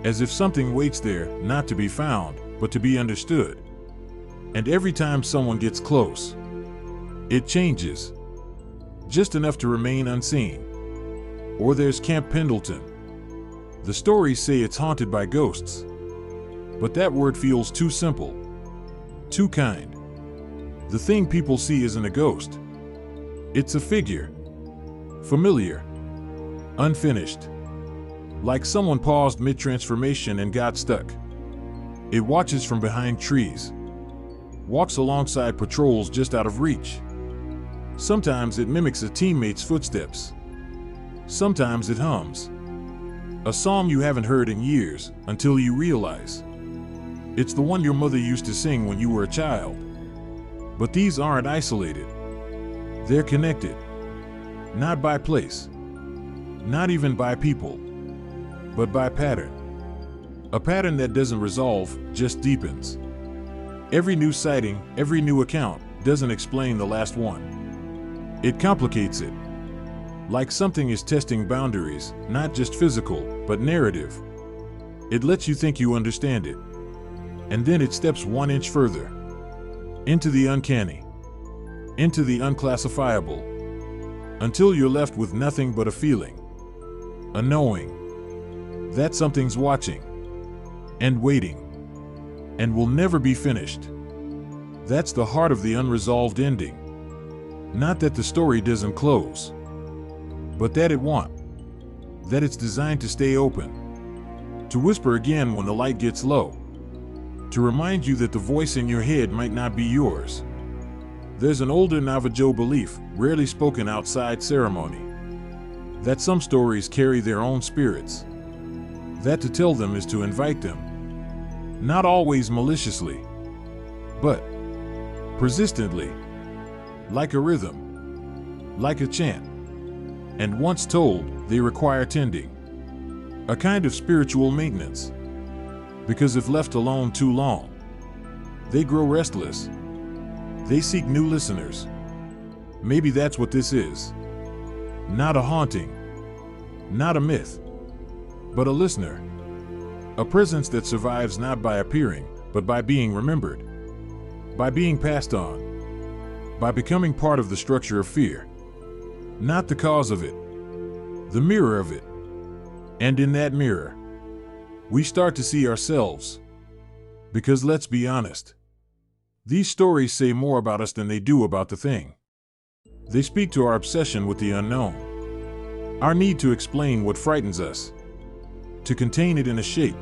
As if something waits there, not to be found, but to be understood. And every time someone gets close, it changes. Just enough to remain unseen. Or there's Camp Pendleton. The stories say it's haunted by ghosts. But that word feels too simple. Too kind. The thing people see isn't a ghost. It's a figure. Familiar. Unfinished. Like someone paused mid-transformation and got stuck. It watches from behind trees. Walks alongside patrols just out of reach. Sometimes it mimics a teammate's footsteps. Sometimes it hums. A song you haven't heard in years, until you realize. It's the one your mother used to sing when you were a child. But these aren't isolated. They're connected. Not by place. Not even by people. But by pattern. A pattern that doesn't resolve, just deepens. Every new sighting, every new account, doesn't explain the last one. It complicates it. Like something is testing boundaries, not just physical, but narrative. It lets you think you understand it. And then it steps 1 inch further. Into the uncanny. Into the unclassifiable. Until you're left with nothing but a feeling. A knowing. That something's watching. And waiting. And will never be finished. That's the heart of the unresolved ending. Not that the story doesn't close. But that it won't. That it's designed to stay open. To whisper again when the light gets low. To remind you that the voice in your head might not be yours. There's an older Navajo belief, rarely spoken outside ceremony. That some stories carry their own spirits. that to tell them is to invite them, not always maliciously, but persistently, like a rhythm, like a chant. And once told, they require tending, a kind of spiritual maintenance, because if left alone too long, they grow restless. They seek new listeners. Maybe that's what this is. Not a haunting, not a myth, but a listener. A presence that survives not by appearing, but by being remembered, by being passed on, by becoming part of the structure of fear. Not the cause of it, the mirror of it. And in that mirror, we start to see ourselves. Because let's be honest, these stories say more about us than they do about the thing. They speak to our obsession with the unknown, our need to explain what frightens us, to contain it in a shape,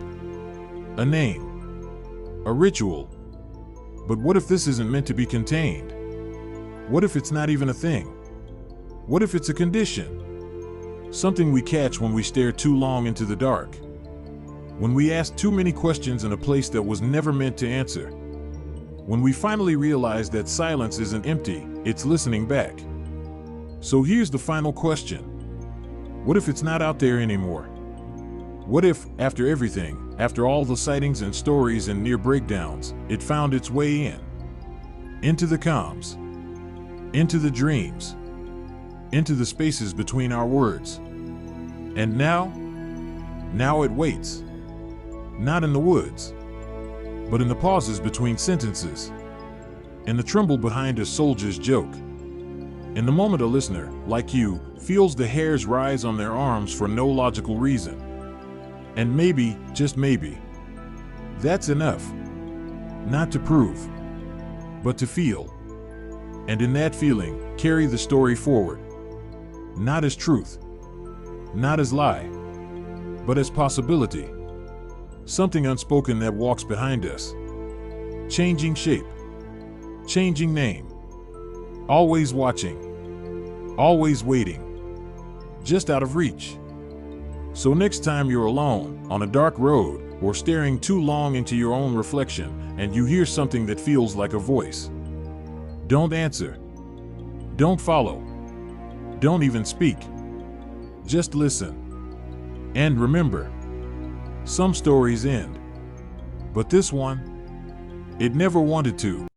a name, a ritual. But what if this isn't meant to be contained? What if it's not even a thing? What if it's a condition? Something we catch when we stare too long into the dark, when we ask too many questions in a place that was never meant to answer, when we finally realize that silence isn't empty, it's listening back. So here's the final question. What if it's not out there anymore? What if, after everything, after all the sightings and stories and near breakdowns, it found its way in? Into the calms, into the dreams, into the spaces between our words. And now it waits. Not in the woods, but in the pauses between sentences, in the tremble behind a soldier's joke, in the moment a listener, like you, feels the hairs rise on their arms for no logical reason. And maybe, just maybe, that's enough. Not to prove, but to feel. And in that feeling, carry the story forward. Not as truth, not as lie, but as possibility. Something unspoken that walks behind us. Changing shape, changing name. Always watching, always waiting, just out of reach. So next time you're alone, on a dark road, or staring too long into your own reflection, and you hear something that feels like a voice, don't answer. Don't follow. Don't even speak. Just listen. And remember, some stories end, but this one, it never wanted to.